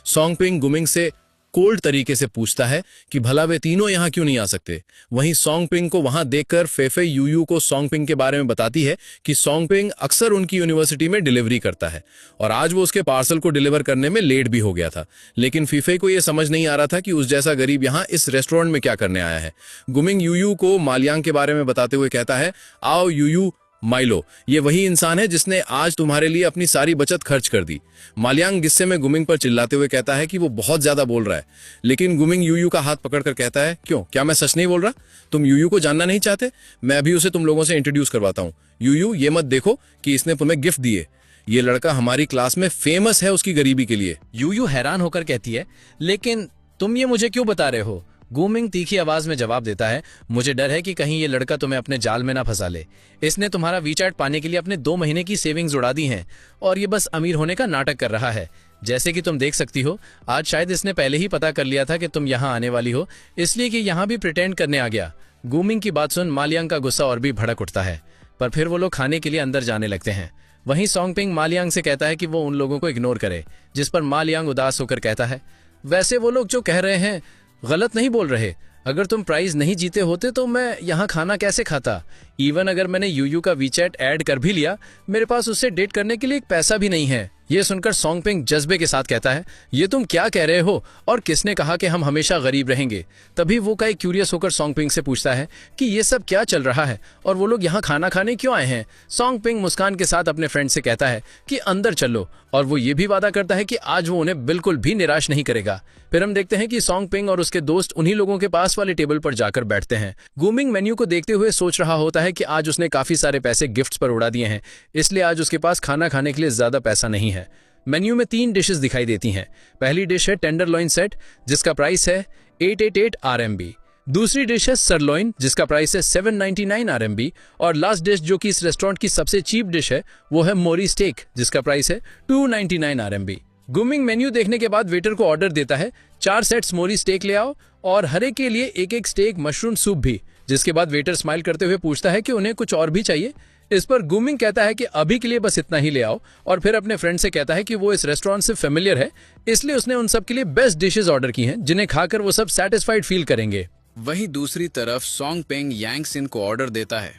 सॉन्गपिंग गुमिंग से कोल्ड तरीके से पूछता है कि भला वे तीनों यहाँ क्यों नहीं आ सकते। वहीं सॉन्गपिंग को वहां देखकर फेफे यूयू को सॉन्गपिंग के बारे में बताती है कि सॉन्गपिंग अक्सर उनकी यूनिवर्सिटी में डिलीवरी करता है और आज वो उसके पार्सल को डिलीवर करने में लेट भी हो गया था। लेकिन फीफे को यह समझ नहीं आ रहा था कि उस जैसा गरीब यहाँ इस रेस्टोरेंट में क्या करने आया है। गुमिंग यूयू को मालियांग के बारे में बताते हुए कहता है, आओ यूयू माइलो, ये वही इंसान है जिसने आज तुम्हारे लिए अपनी सारी बचत खर्च कर दी। मालियांग गुस्से में गुमिंग पर चिल्लाते हुए कहता है कि वो बहुत ज्यादा बोल रहा है, लेकिन गुमिंग यूयू का हाथ पकड़कर कहता है, क्यों, क्या मैं सच नहीं बोल रहा? तुम यूयू को जानना नहीं चाहते? मैं अभी उसे तुम लोगों से इंट्रोड्यूस करवाता हूँ। यूयू, ये मत देखो कि इसने तुम्हें गिफ्ट दिए, ये लड़का हमारी क्लास में फेमस है उसकी गरीबी के लिए। यूयू हैरान होकर कहती है, लेकिन तुम ये मुझे क्यों बता रहे हो? गुमिंग तीखी आवाज में जवाब देता है, मुझे डर है कि कहीं ये लड़का तुम्हें अपने जाल में ना फंसा ले। इसने तुम्हारा वीचैट पाने के लिए अपने 2 महीने की सेविंग्स उड़ा दी हैं और ये बस अमीर होने का नाटक कर रहा है। जैसे कि तुम देख सकती हो, आज शायद इसने पहले ही पता कर लिया था कि तुम यहाँ आने वाली हो, इसलिए कि यहाँ भी प्रिटेंड करने आ गया। गुमिंग की बात सुन मालियांग का गुस्सा और भी भड़क उठता है, पर फिर वो लोग खाने के लिए अंदर जाने लगते हैं। वहीं सॉन्गपिंग मालियांग से कहता है कि वो उन लोगों को इग्नोर करे, जिस पर मालियांग उदास होकर कहता है, वैसे वो लोग जो कह रहे हैं गलत नहीं बोल रहे। अगर तुम प्राइज नहीं जीते होते तो मैं यहाँ खाना कैसे खाता? इवन अगर मैंने यूयू का वीचैट ऐड कर भी लिया, मेरे पास उससे डेट करने के लिए एक पैसा भी नहीं है। ये सुनकर सॉन्गपिंग जज्बे के साथ कहता है, ये तुम क्या कह रहे हो और किसने कहा कि हम हमेशा गरीब रहेंगे? तभी वो काई क्यूरियस होकर सॉन्गपिंग से पूछता है कि ये सब क्या चल रहा है और वो लोग यहाँ खाना खाने क्यों आए हैं। सॉन्गपिंग मुस्कान के साथ अपने फ्रेंड से कहता है कि अंदर चलो, और वो ये भी वादा करता है कि आज वो उन्हें बिल्कुल भी निराश नहीं करेगा। फिर हम देखते हैं कि सॉन्गपिंग और उसके दोस्त उन्हीं लोगों के पास वाले टेबल पर जाकर बैठते हैं। गुमिंग मेन्यू को देखते हुए सोच रहा होता है कि आज उसने काफी सारे पैसे गिफ्ट्स पर उड़ा दिए हैं, इसलिए आज उसके पास खाना खाने के लिए ज्यादा पैसा नहीं है। मेन्यू में 3 डिशेस दिखाई देती हैं। पहली डिश है टेंडरलॉइन सेट, जिसका प्राइस है 888 RMB। दूसरी डिश है सरलॉइन, जिसका प्राइस है 799 RMB। और लास्ट डिश, जो कि इस रेस्टोरेंट की सबसे चीप डिश है, वो है मोरी स्टेक, जिसका प्राइस है 299 RMB। गुमिंग मेन्यू देखने के बाद वेटर को ऑर्डर देता है, 4 सेट्स मोरी स्टेक ले आओ और हर एक के लिए एक स्टेक मशरूम सूप भी। जिसके बाद वेटर स्माइल करते हुए पूछता है कि उन्हें कुछ और भी चाहिए। इस पर गुमिंग कहता है कि अभी के लिए बस इतना ही ले आओ, और फिर अपने फ्रेंड से कहता है कि वो इस रेस्टोरेंट से फेमिलियर है, इसलिए उसने उन सब के लिए बेस्ट डिशेस ऑर्डर की हैं, जिन्हें खाकर वो सब सेटिस्फाइड फील करेंगे। वहीं दूसरी तरफ सॉन्गपिंग यांगसिन को ऑर्डर देता है,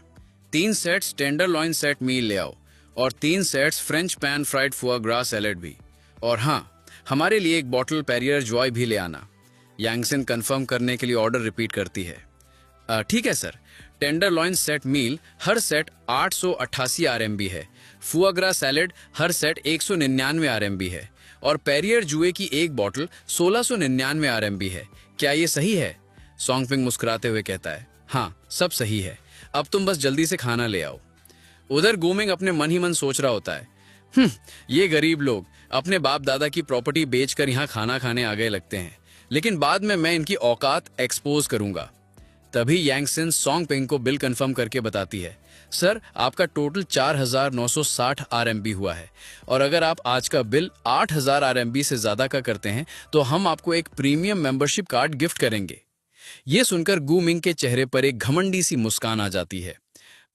3 सेट्स टेंडरलॉइन सेट मील ले आओ और 3 सेट्स फ्रेंच पैन फ्राइड फुआ ग्रा सैलेड भी, और हाँ, हमारे लिए एक बॉटल पेरियर जॉय भी ले आना। यांगसिन कंफर्म करने के लिए ऑर्डर रिपीट करती है, ठीक है सर। टेंडरलॉइन सेट मील हर सेट 888 RMB है, फुआग्रा सैलेड हर सेट 199 RMB है और पेरियर जुए की एक बॉटल 1699 RMB है। क्या ये सही है? सॉन्गपिंग मुस्कुराते हुए कहता है, हाँ, सब सही है, अब तुम बस जल्दी से खाना ले आओ। उधर गुमिंग अपने मन ही मन सोच रहा होता है, ये गरीब लोग अपने बाप दादा की प्रॉपर्टी बेचकर यहाँ खाना खाने आ गए लगते हैं, लेकिन बाद में मैं इनकी औकात एक्सपोज करूंगा। तभी यांगसिन सॉन्गपिंग को बिल कंफर्म करके बताती है, सर, आपका टोटल 4960 RMB हुआ है, और अगर आप आज का बिल 8000 RMB से ज्यादा का करते हैं तो हम आपको एक प्रीमियम मेंबरशिप कार्ड गिफ्ट करेंगे। ये सुनकर गुमिंग के चेहरे पर एक घमंडी सी मुस्कान आ जाती है।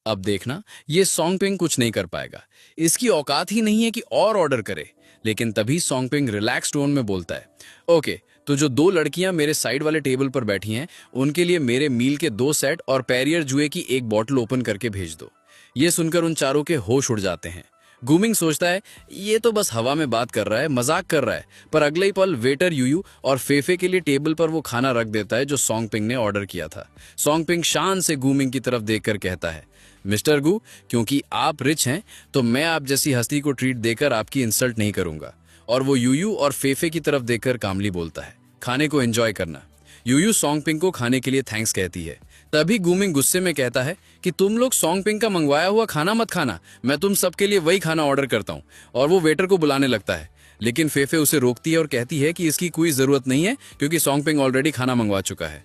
अब देखना, ये सॉन्गपिंग कुछ नहीं कर पाएगा, इसकी औकात ही नहीं है कि और ऑर्डर करे। लेकिन तभी सॉन्गपिंग रिलैक्स टोन में बोलता है, ओके, तो जो 2 लड़कियां मेरे साइड वाले टेबल पर बैठी हैं, उनके लिए मेरे मील के 2 सेट और पेरियर जुए की एक बॉटल ओपन करके भेज दो। ये सुनकर उन चारों के होश उड़ जाते हैं। गुमिंग सोचता है, ये तो बस हवा में बात कर रहा है, मजाक कर रहा है, पर अगले ही पल वेटर यूयू और फेफे के लिए टेबल पर वो खाना रख देता है जो सॉन्गपिंग ने ऑर्डर किया था। सॉन्गपिंग शान से गुमिंग की तरफ देखकर कहता है, मिस्टर गु, क्योंकि आप रिच हैं तो मैं आप जैसी हस्ती को ट्रीट देकर आपकी इंसल्ट नहीं करूंगा। और वो यूयू और फेफे की तरफ देखकर कामली बोलता है, खाने को एंजॉय करना। यूयू सॉन्गपिंग को खाने के लिए थैंक्स कहती है। तभी गुमिंग गुस्से में कहता है कि तुम लोग सॉन्गपिंग का मंगवाया हुआ खाना मत खाना, मैं तुम सबके लिए वही खाना ऑर्डर करता हूँ। और वो वेटर को बुलाने लगता है, लेकिन फेफे उसे रोकती है और कहती है कि इसकी कोई जरूरत नहीं है, क्योंकि सॉन्गपिंग ऑलरेडी खाना मंगवा चुका है।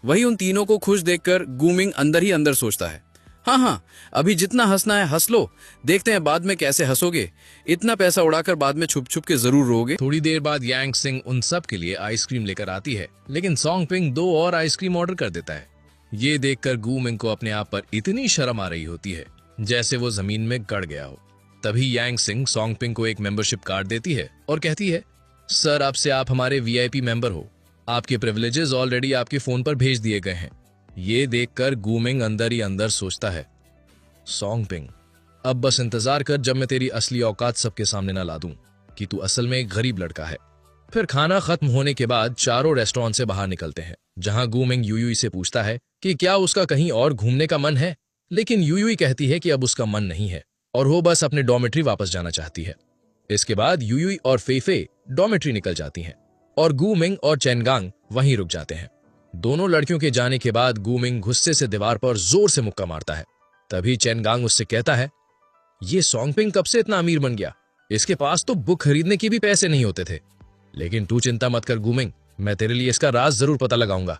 वही उन तीनों को खुश देखकर गुमिंग अंदर ही अंदर सोचता है, हाँ हाँ, अभी जितना हंसना है हंस लो, देखते हैं बाद में कैसे हंसोगे। इतना पैसा उड़ाकर बाद में छुप छुप के जरूर रोगे। थोड़ी देर बाद यांग सिंह उन सब के लिए आइसक्रीम लेकर आती है, लेकिन सॉन्ग पिंग 2 और आइसक्रीम ऑर्डर कर देता है। ये देखकर गू मिंग को अपने आप पर इतनी शर्म आ रही होती है जैसे वो जमीन में गड़ गया हो। तभी यांग सिंह सॉन्ग पिंग को एक मेंबरशिप कार्ड देती है और कहती है, सर अब से आप हमारे वीआईपी मेंबर हो, आपके प्रिविलेजेस ऑलरेडी आपके फोन पर भेज दिए गए हैं। ये देखकर गू मिंग अंदर ही अंदर सोचता है, सॉन्ग पिंग अब बस इंतजार कर जब मैं तेरी असली औकात सबके सामने ना ला दूं कि तू असल में एक गरीब लड़का है। फिर खाना खत्म होने के बाद चारों रेस्टोरेंट से बाहर निकलते हैं, जहां गू मिंग यूयुई से पूछता है कि क्या उसका कहीं और घूमने का मन है, लेकिन यूयुई कहती है कि अब उसका मन नहीं है और वो बस अपने डॉर्मेट्री वापस जाना चाहती है। इसके बाद यूयुई और फेफे डॉर्मेट्री निकल जाती हैं और गू मिंग और चेनगांग वहीं रुक जाते हैं। दोनों लड़कियों के जाने के बाद गू मिंग गुस्से से दीवार पर जोर से मुक्का मारता है। तभी चेनगांग उससे कहता है, ये सॉन्ग पिंग कब से इतना अमीर बन गया, इसके पास तो बुक खरीदने के भी पैसे नहीं होते थे। लेकिन तू चिंता मत कर गू मिंग, मैं तेरे लिए इसका राज जरूर पता लगाऊंगा।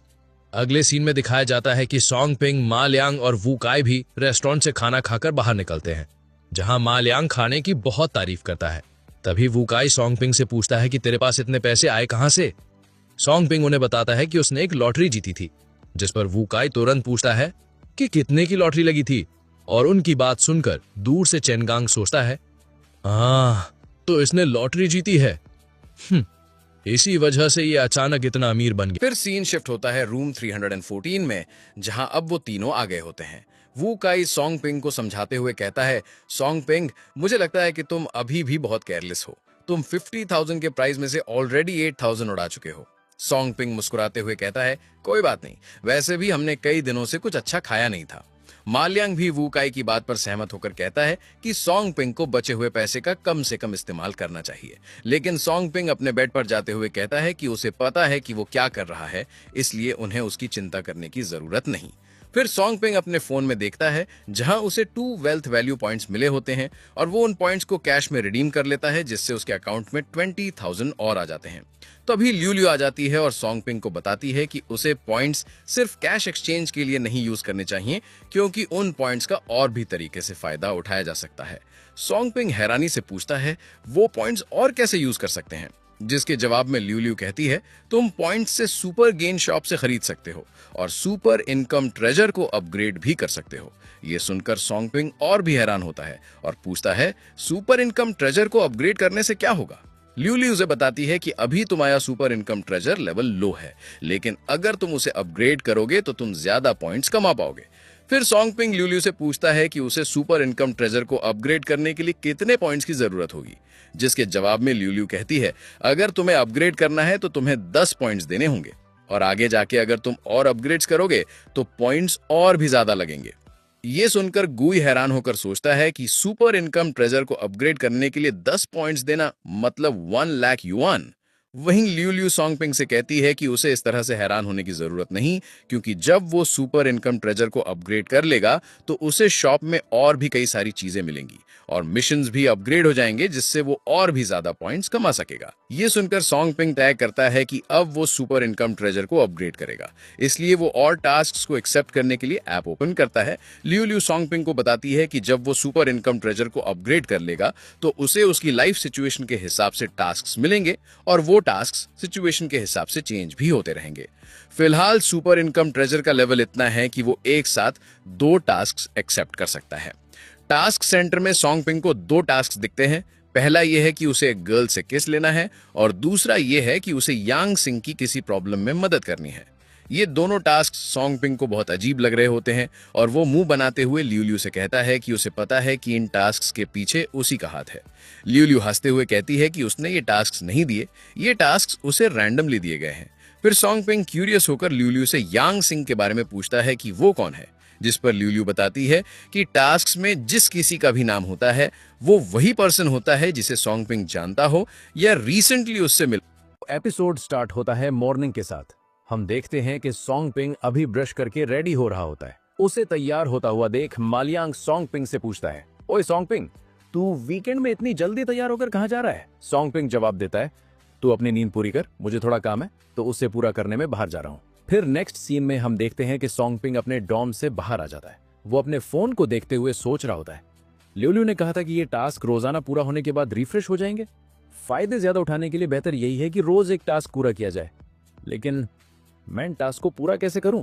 अगले सीन में दिखाया जाता है कि सॉन्ग पिंग, मा लियांग और वू काई भी रेस्टोरेंट से खाना खाकर बाहर निकलते हैं, जहां मा लियांग खाने की बहुत तारीफ करता है। तभी वू काई सॉन्ग पिंग से पूछता है कि तेरे पास इतने पैसे आए कहां से। सॉन्ग पिंग उन्हें बताता है कि उसने एक लॉटरी जीती थी, जिस पर वू काई तुरंत पूछता है कि कितने की लॉटरी लगी थी, और उनकी बात सुनकर दूर से चेनगांग सोचता है, तो इसने लॉटरी जीती है, इसी वजह से ये अचानक इतना अमीर बन गया। फिर सीन शिफ्ट होता है रूम 314 में, जहां अब वो तीनों आ गए होते हैं। वू काई सॉन्ग पिंग को समझाते हुए कहता है, सॉन्ग पिंग मुझे लगता है कि तुम अभी भी बहुत केयरलेस हो, तुम 50,000 के प्राइस में से ऑलरेडी 8,000 उड़ा चुके हो। सॉन्ग पिंग मुस्कुराते हुए कहता है, कोई बात नहीं, वैसे भी हमने कई दिनों से कुछ अच्छा खाया नहीं था। मालियांग भी वू काई की बात पर सहमत होकर कहता है कि सॉन्ग पिंग को बचे हुए पैसे का कम से कम इस्तेमाल करना चाहिए, लेकिन सॉन्ग पिंग अपने बेड पर जाते हुए कहता है कि उसे पता है कि वो क्या कर रहा है, इसलिए उन्हें उसकी चिंता करने की जरूरत नहीं। फिर सॉन्ग पिंग अपने फोन में देखता है, जहां उसे 2 वेल्थ वैल्यू पॉइंट्स मिले होते हैं और वो उन पॉइंट्स को कैश में रिडीम कर लेता है, जिससे उसके अकाउंट में 20,000 और आ जाते हैं। तभी ल्यूलियो आ जाती है और सॉन्ग पिंग को बताती है कि उसे पॉइंट्स सिर्फ कैश एक्सचेंज के लिए नहीं यूज करने चाहिए, क्योंकि उन पॉइंट्स का और भी तरीके से फायदा उठाया जा सकता है। सॉन्ग पिंग हैरानी से पूछता है, वो पॉइंट्स और कैसे यूज कर सकते हैं, जिसके जवाब में ल्यूलियो कहती है, तुम पॉइंट्स से सुपर गेन शॉप से खरीद सकते हो और सुपर इनकम ट्रेजर को अपग्रेड भी कर सकते हो। ये सुनकर सॉन्ग पिंग और भी हैरान होता है और पूछता है, सुपर इनकम ट्रेजर को अपग्रेड करने से क्या होगा। ल्यूलियो उसे बताती है कि अभी तुम्हारा super income treasure level low है, लेकिन अगर तुम उसे अपग्रेड करोगे तो तुम ज्यादा पॉइंट्स कमा पाओगे। फिर सॉन्ग पिंग ल्यूलियो से पूछता है कि उसे सुपर इनकम ट्रेजर को अपग्रेड करने के लिए कितने पॉइंट्स की जरूरत होगी, जिसके जवाब में ल्यूलियो कहती है, अगर तुम्हें अपग्रेड करना है तो तुम्हें 10 पॉइंट्स देने होंगे और आगे जाके अगर तुम और अपग्रेड्स करोगे तो पॉइंट्स और भी ज्यादा लगेंगे। ये सुनकर गुई हैरान होकर सोचता है कि सुपर इनकम ट्रेजर को अपग्रेड करने के लिए 10 पॉइंट्स देना मतलब 1 लाख युआन। वहीं ल्यूलियो सॉन्ग पिंग से कहती है कि उसे इस तरह से हैरान होने की जरूरत नहीं, क्योंकि जब वो सुपर इनकम ट्रेजर को अपग्रेड कर लेगा तो उसे शॉप में और भी कई सारी चीजें मिलेंगी और मिशंस भी अपग्रेड हो जाएंगे, जिससे वो और भी ज्यादा पॉइंट्स कमा सकेगा। ये सुनकर सॉन्ग पिंग तय करता है कि अब वो सुपर इनकम ट्रेजर को अपग्रेड करेगा, इसलिए वो और टास्क्स को एक्सेप्ट करने के लिए ऐप ओपन करता है। ल्यूलियो सॉन्ग पिंग को बताती है कि जब वो सुपर इनकम ट्रेजर को अपग्रेड कर लेगा तो उसे उसकी लाइफ सिचुएशन के हिसाब से टास्क्स मिलेंगे और वो टास्क्स सिचुएशन के हिसाब से चेंज भी होते रहेंगे। फिलहाल सुपर इनकम ट्रेजर का लेवल इतना है कि वो एक साथ 2 टास्क्स एक्सेप्ट कर सकता है। टास्क सेंटर में सॉन्ग पिंग को 2 टास्क दिखते हैं। पहला यह है कि उसे एक गर्ल से किस लेना है और दूसरा यह है कि उसे यांग सिंह की किसी प्रॉब्लम में मदद करनी है। ये दोनों टास्क सॉन्ग पिंग को बहुत अजीब लग रहे होते हैं और वो मुंह बनाते हुए ल्यूलियो से कहता है कि उसे पता है कि इन टास्क्स के पीछे उसी का हाथ है। ल्यूलियो हंसते हुए कहती है कि उसने ये टास्क्स नहीं दिए, ये टास्क्स उसे रैंडमली दिए गए हैं। फिर सॉन्ग पिंग क्यूरियस होकर ल्यूलियो से यांग सिंह के बारे में पूछता है कि वो कौन है, जिस पर ल्यूलियो बताती है कि टास्क्स में जिस किसी का भी नाम होता है वो वही पर्सन होता है जिसे सॉन्ग पिंग जानता हो या रिसेंटली उससे मिल। एपिसोड स्टार्ट होता है मॉर्निंग के साथ। हम देखते हैं कि सॉन्ग पिंग अभी ब्रश करके रेडी हो रहा होता है। उसे तैयार होता हुआ देख मालियांग सॉन्ग पिंग से पूछता है, ओए सॉन्ग पिंग, तू वीकेंड में इतनी जल्दी तैयार होकर कहाँ जा रहा है? सॉन्ग पिंग जवाब देता है, तू अपनी नींद पूरी कर, मुझे थोड़ा काम है तो उसे पूरा करने में बाहर जा रहा हूँ। फिर नेक्स्ट सीन में हम देखते हैं कि सॉन्ग पिंग अपने डॉर्म से बाहर आ जाता है वो अपने फोन को देखते हुए सोच रहा होता है। ल्यूल्यू ने कहा था कि ये टास्क रोजाना पूरा होने के बाद रिफ्रेश हो जाएंगे। फायदे ज्यादा उठाने के लिए बेहतर यही है कि रोज एक टास्क पूरा किया जाए। लेकिन मैं इन टास्क को पूरा कैसे करूं?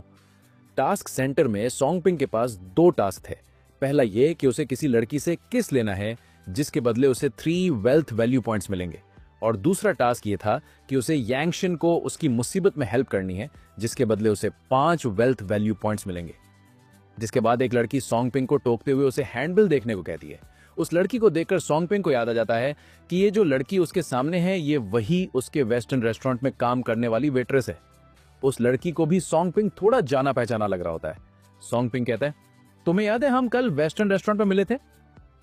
टास्क सेंटर में सॉन्गपिंग के पास 2 टास्क थे। पहला ये कि उसे किसी लड़की से किस लेना है, जिसके बदले उसे 3 वेल्थ वैल्यू पॉइंट्स मिलेंगे। और दूसरा टास्क ये था कि उसे यांगशिन को उसकी मुसीबत में हेल्प करनी है, जिसके बदले उसे 5 वेल्थ वैल्यू पॉइंट्स मिलेंगे। जिसके बाद एक लड़की सॉन्गपिंग को टोकते हुए उसे हैंडबिल देखने को कहती है। उस लड़की को देखकर सॉन्गपिंग को याद आ जाता है कि ये जो लड़की उसके सामने है, ये वही उसके वेस्टर्न रेस्टोरेंट में काम करने वाली वेट्रेस है। उस लड़की को भी सॉन्गपिंग थोड़ा जाना पहचाना लग रहा होता है। सॉन्गपिंग कहता है, तुम्हें याद है हम कल वेस्टर्न रेस्टोरेंट में मिले थे?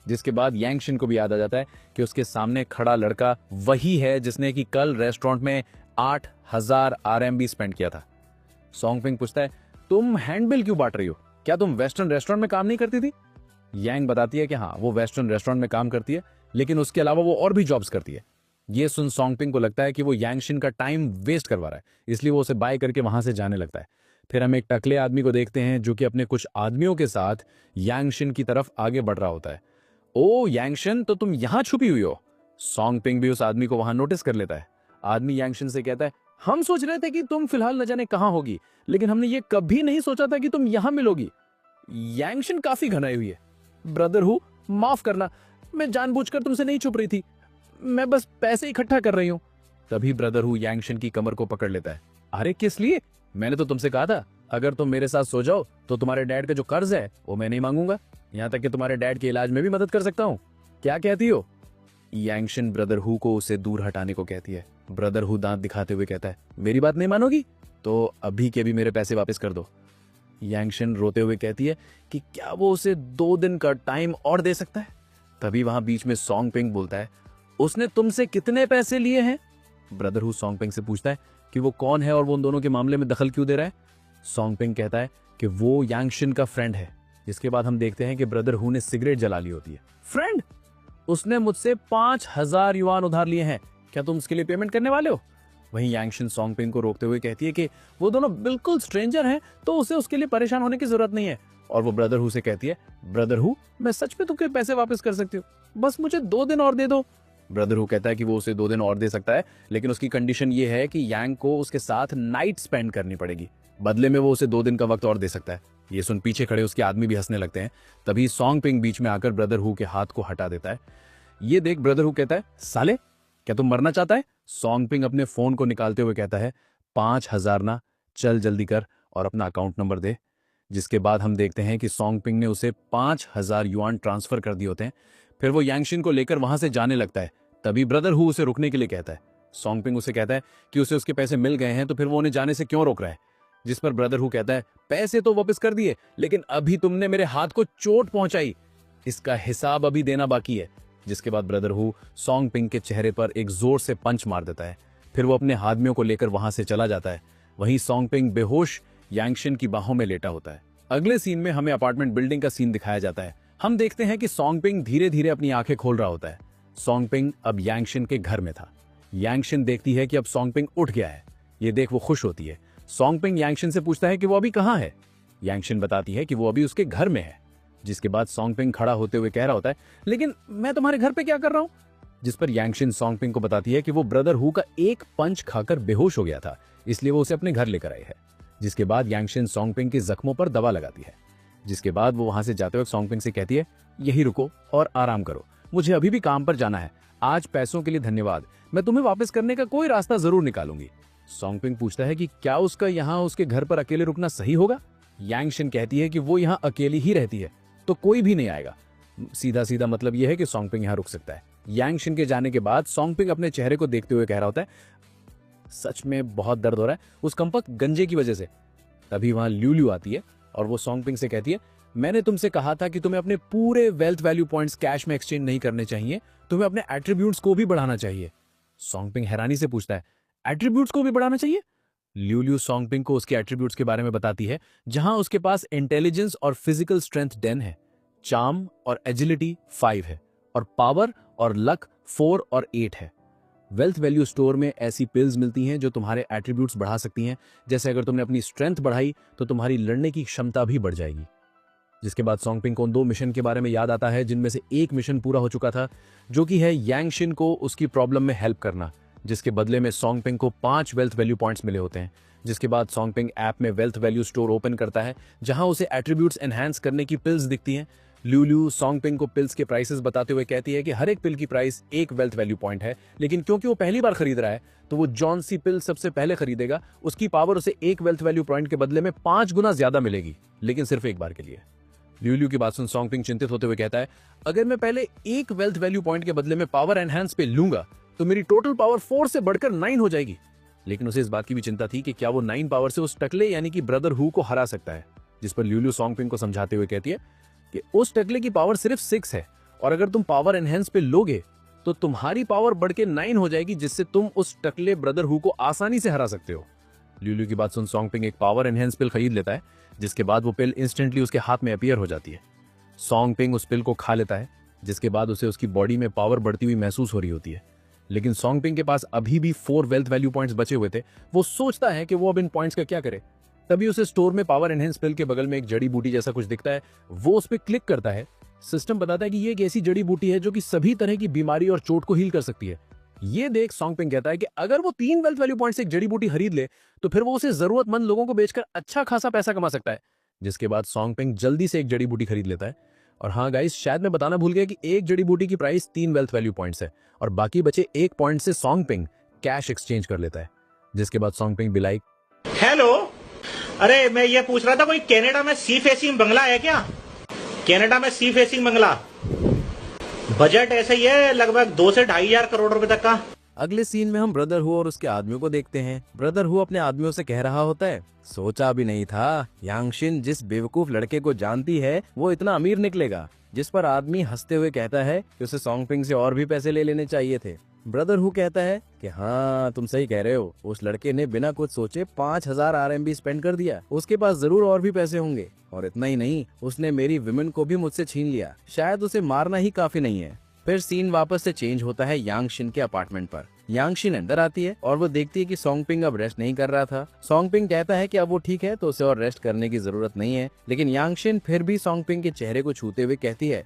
जिसके बाद यांगशिन को भी याद आ जाता है कि उसके सामने खड़ा लड़का वही है जिसने कि कल रेस्टोरेंट में 8000 RMB स्पेंड किया था। सॉन्गपिंग पूछता है, तुम हैंडबिल क्यों बांट रही हो? क्या तुम वेस्टर्न रेस्टोरेंट में काम नहीं करती थी? यांग बताती है कि हाँ, वो वेस्टर्न रेस्टोरेंट में काम करती है, लेकिन उसके अलावा वो और भी जॉब्स करती है। ये सुन सॉन्गपिंग को लगता है कि वो यांगशिन का टाइम वेस्ट करवा रहा है, इसलिए वो उसे बाय करके वहां से जाने लगता है। फिर हम एक टकले आदमी को देखते हैं जो कि अपने कुछ आदमियों के साथ यांगशिन की तरफ आगे बढ़ रहा होता है। ओ यांगशिन, तो तुम यहां छुपी हुई हो? सॉन्गपिंग भी उस आदमी को वहां नोटिस कर लेता है। आदमी यांगशिन से कहता है, हम सोच रहे थे कि तुम फिलहाल न जाने कहां होगी, लेकिन हमने ये कभी नहीं सोचा था कि तुम यहां मिलोगी। यांगशिन काफी घनाई हुई है। ब्रदर हूं, माफ करना, मैं जानबूझकर तुमसे नहीं छुप रही थी, मैं बस पैसे इकट्ठा कर रही हूं। तभी ब्रदर हूं यांगशिन की कमर को पकड़ लेता है। अरे किस लिए? मैंने तो तुमसे कहा था अगर तुम मेरे साथ सो जाओ तो तुम्हारे डैड का जो कर्ज है वो मैं नहीं मांगूंगा, यहां तक कि तुम्हारे डैड के इलाज में भी मदद कर सकता हूं। क्या कहती हो? यांगशिन ब्रदर हु को उसे दूर हटाने को कहती है। ब्रदर हु दांत दिखाते हुए कहता है, मेरी बात नहीं मानोगी तो अभी के भी मेरे पैसे वापस कर दो। यांगशिन रोते हुए कहती है कि क्या वो उसे 2 दिन का टाइम और दे सकता है। तभी वहां बीच में सॉन्गपिंग बोलता है, उसने तुमसे कितने पैसे लिए हैं? ब्रदर हु सॉन्गपिंग से पूछता है कि वो कौन है और वो उन दोनों के मामले में दखल क्यों दे रहा है। सॉन्गपिंग कहता है कि वो यांगशिन का फ्रेंड है। जिसके बाद हम देखते हैं कि ब्रदर हु ने सिगरेट जला ली होती है। फ्रेंड? उसने मुझसे 5000 युआन उधार लिए हैं, क्या तुम उसके लिए पेमेंट करने वाले हो? वहीं यांगशिन सॉन्गपिंग को रोकते हुए कहती है कि वो दोनों बिल्कुल स्ट्रेंजर हैं, तो उसे उसके लिए परेशान होने की जरूरत नहीं है। और वो ब्रदर हु से कहती है, ब्रदर हु, मैं सच में तुमके पैसे वापस कर सकती हूँ, बस मुझे 2 दिन और दे दो। ब्रदर हु कहता है कि वो उसे 2 दिन और दे सकता है, लेकिन उसकी कंडीशन ये है कि यांग को उसके साथ नाइट स्पेंड करनी पड़ेगी। बदले में वो उसे 2 दिन का वक्त और दे सकता है। ये सुन पीछे खड़े उसके आदमी भी हंसने लगते हैं। तभी सॉन्गपिंग बीच में आकर ब्रदर हु के हाथ को हटा देता है। ये देख ब्रदर हु कहता है, साले क्या तुम मरना चाहता है? सॉन्गपिंग अपने फोन को निकालते हुए कहता है, 5000 ना, चल जल्दी कर और अपना अकाउंट नंबर दे। जिसके बाद हम देखते हैं कि सॉन्गपिंग ने उसे 5000 युआन ट्रांसफर कर दिए होते हैं। फिर वो यांगशिन को लेकर वहां से जाने लगता है। तभी ब्रदर हु उसे रुकने के लिए कहता है। सॉन्गपिंग उसे कहता है कि उसे उसके पैसे मिल गए हैं, तो फिर वो उन्हें जाने से क्यों रोक रहा है। जिस पर ब्रदर हु कहता है, पैसे तो वापस कर दिए, लेकिन अभी तुमने मेरे हाथ को चोट पहुंचाई, इसका हिसाब अभी देना बाकी है। जिसके बाद ब्रदर हु सॉन्गपिंग के चेहरे पर एक जोर से पंच मार देता है। फिर वो अपने आदमियों को लेकर वहां से चला जाता है। वहीं सॉन्गपिंग बेहोश यांगशिन की बाहों में लेटा होता है। अगले सीन में हमें अपार्टमेंट बिल्डिंग का सीन दिखाया जाता है। हम देखते हैं कि सॉन्गपिंग धीरे धीरे अपनी आंखें खोल रहा होता है। सॉन्गपिंग अब यांगशिन के घर में था। यांगशिन देखती है कि अब सॉन्गपिंग उठ गया है। ये देख वो खुश होती है। सॉन्गपिंग यांगशिन से पूछता है कि वो अभी कहाँ है। यांगशिन बताती है कि वो अभी उसके घर में है। जिसके बाद सॉन्गपिंग खड़ा होते हुए कह रहा होता है, लेकिन मैं तुम्हारे घर पे क्या कर रहा हूँ? जिस पर यांगशिन सॉन्गपिंग को बताती है कि वो ब्रदर हु का एक पंच खाकर बेहोश हो गया था, इसलिए वो उसे अपने घर लेकर आई है। जिसके बाद यांगशिन सॉन्गपिंग के जख्मों पर दवा लगाती है। जिसके बाद वो वहां से जाते वक्त सॉन्गपिंग से कहती है, यही रुको और आराम करो, मुझे अभी भी काम पर जाना है। आज पैसों के लिए धन्यवाद, मैं तुम्हें वापस करने का कोई रास्ता जरूर निकालूंगी। सॉन्गपिंग पूछता है कि क्या उसका यहाँ उसके घर पर अकेले रुकना सही होगा। यांगशिन कहती है कि वो यहाँ अकेली ही रहती है, तो कोई भी नहीं आएगा। सीधा सीधा मतलब यह है कि सॉन्गपिंग यहाँ रुक सकता है। यांगशिन के जाने के बाद सॉन्गपिंग अपने चेहरे को देखते हुए कह रहा होता है, सच में बहुत दर्द हो रहा है उस कमबख्त गंजे की वजह से। तभी वहां ल्यूल्यू आती है और वो सॉन्गपिंग से कहती है, मैंने तुमसे कहा था कि तुम्हें अपने पूरे वेल्थ वैल्यू पॉइंट्स कैश में एक्सचेंज नहीं करने चाहिए, तुम्हें अपने एट्रीब्यूट्स को भी बढ़ाना चाहिए। सॉन्गपिंग हैरानी से पूछता है, एट्रीब्यूट्स को भी बढ़ाना चाहिए? ल्यूल्यू सॉन्गपिंग को उसके एट्रीब्यूट्स के बारे में बताती है, जहां उसके पास इंटेलिजेंस और फिजिकल स्ट्रेंथ 10 है, चार्म और एजिलिटी 5 है, और पावर और लक 4 और 8 है। वेल्थ वैल्यू स्टोर में ऐसी पिल्स मिलती हैं जो तुम्हारे एट्रीब्यूट्स बढ़ा सकती हैं। जैसे अगर तुमने अपनी स्ट्रेंथ बढ़ाई तो तुम्हारी लड़ने की क्षमता भी बढ़ जाएगी। जिसके बाद सोंगपिंग को उन 2 मिशन के बारे में याद आता है जिनमें से एक मिशन पूरा हो चुका था, जो कि है यांगशिन को उसकी प्रॉब्लम में हेल्प करना, जिसके बदले में सोंगपिंग को 5 वेल्थ वैल्यू पॉइंट्स मिले होते हैं। जिसके बाद सोंगपिंग ऐप में वेल्थ वैल्यू स्टोर ओपन करता है, जहां उसे एट्रीब्यूट्स एनहांस करने की पिल्स दिखती हैं। ल्यूल्यू सोंगपिंग को पिल्स के प्राइसेस बताते हुए कहती है कि हर एक पिल की प्राइस 1 वेल्थ वैल्यू पॉइंट है, लेकिन क्योंकि वो पहली बार खरीद रहा है तो वो जॉन सी पिल सबसे पहले खरीदेगा। उसकी पावर उसे 1 वेल्थ वैल्यू पॉइंट के बदले में 5 गुना ज्यादा मिलेगी, लेकिन सिर्फ एक बार के लिए। ल्यूल्यू की बात सुन सोंगपिंग चिंतित होते हुए कहता है, अगर मैं पहले 1 वेल्थ वैल्यू पॉइंट के बदले में पावर एनहांस पे लूंगा तो मेरी टोटल पावर 4 से बढ़कर 9 हो जाएगी। लेकिन उसे इस बात की भी चिंता थी कि क्या वो 9 पावर से उस टकले यानी कि ब्रदर हु को हरा सकता है। जिस पर ल्यूल्यू सोंगपिंग को समझाते हुए कहती है कि उस टकले की पावर सिर्फ 6 है, और अगर तुम पावर एनहेंस पे लोगे तो तुम्हारी पावर बढ़ के 9 हो जाएगी, जिससे तुम उस टकले ब्रदर हु को आसानी से हरा सकते हो। ल्यूल्यू की बात सुन सोंगपिंग एक पावर एनहेंस पिल खरीद लेता है, जिसके बाद वो पिल इंस्टेंटली उसके हाथ में अपीयर हो जाती है। सोंगपिंग उस पिल को खा लेता है, जिसके बाद उसे उसकी बॉडी में पावर बढ़ती हुई महसूस हो रही होती है। लेकिन सोंगपिंग के पास अभी भी 4 वेल्थ वैल्यू पॉइंट्स बचे हुए थे। वो सोचता है कि वो अब इन पॉइंट्स का क्या करे। तभी उसे स्टोर में पावर एनहेंस पिल के बगल में एक जड़ी बूटी जैसा कुछ दिखता है। वो उस पर क्लिक करता है। सिस्टम बताता है कि ये एक ऐसी जड़ी बूटी है जो कि सभी तरह की बीमारी और चोट को हील कर सकती है। ये देख सोंगपिंग कहता है कि अगर वो 3 वेल्थ वैल्यू पॉइंट से एक जड़ी बूटी खरीद ले तो फिर वो उसे जरूरतमंद लोगों को बेचकर अच्छा खासा पैसा कमा सकता है। जिसके बाद सोंगपिंग जल्दी से एक जड़ी बूटी खरीद लेता है। और हाँ गाइस, शायद मैं बताना भूल गया कि एक जड़ी बूटी की प्राइस 3 वेल्थ वैल्यू पॉइंट्स है, और बाकी बचे 1 पॉइंट से सोंगपिंग कैश एक्सचेंज कर लेता है। जिसके बाद सोंगपिंग भी लाइक, हेलो, अरे मैं ये पूछ रहा था कोई कनाडा में सी फेसिंग बंगला है क्या? कनाडा में सी फेसिंग बंगला, बजट ऐसे ही है लगभग 2 से 2.5 हजार करोड़ रुपए तक का। अगले सीन में हम ब्रदर हु और उसके आदमियों को देखते हैं। ब्रदर हु अपने आदमियों से कह रहा होता है, सोचा भी नहीं था यांगशिन जिस बेवकूफ लड़के को जानती है वो इतना अमीर निकलेगा। जिस पर आदमी हंसते हुए कहता है कि उसे सोंगपिंग से और भी पैसे ले लेने चाहिए थे। ब्रदर हु कहता है कि हाँ तुम सही कह रहे हो, उस लड़के ने बिना कुछ सोचे 5000 RMB स्पेंड कर दिया। उसके पास जरूर और भी पैसे होंगे, और इतना ही नहीं, उसने मेरी विमेन को भी मुझसे छीन लिया। शायद उसे मारना ही काफी नहीं है। फिर सीन वापस से चेंज होता है यांगशिन के अपार्टमेंट पर। यांगशिन अंदर आती है और वो देखती है कि सोंगपिंग अब रेस्ट नहीं कर रहा था। सोंगपिंग कहता है कि अब वो ठीक है तो उसे और रेस्ट करने की जरूरत नहीं है। लेकिन यांगशिन फिर भी सोंगपिंग के चेहरे को छूते हुए कहती है,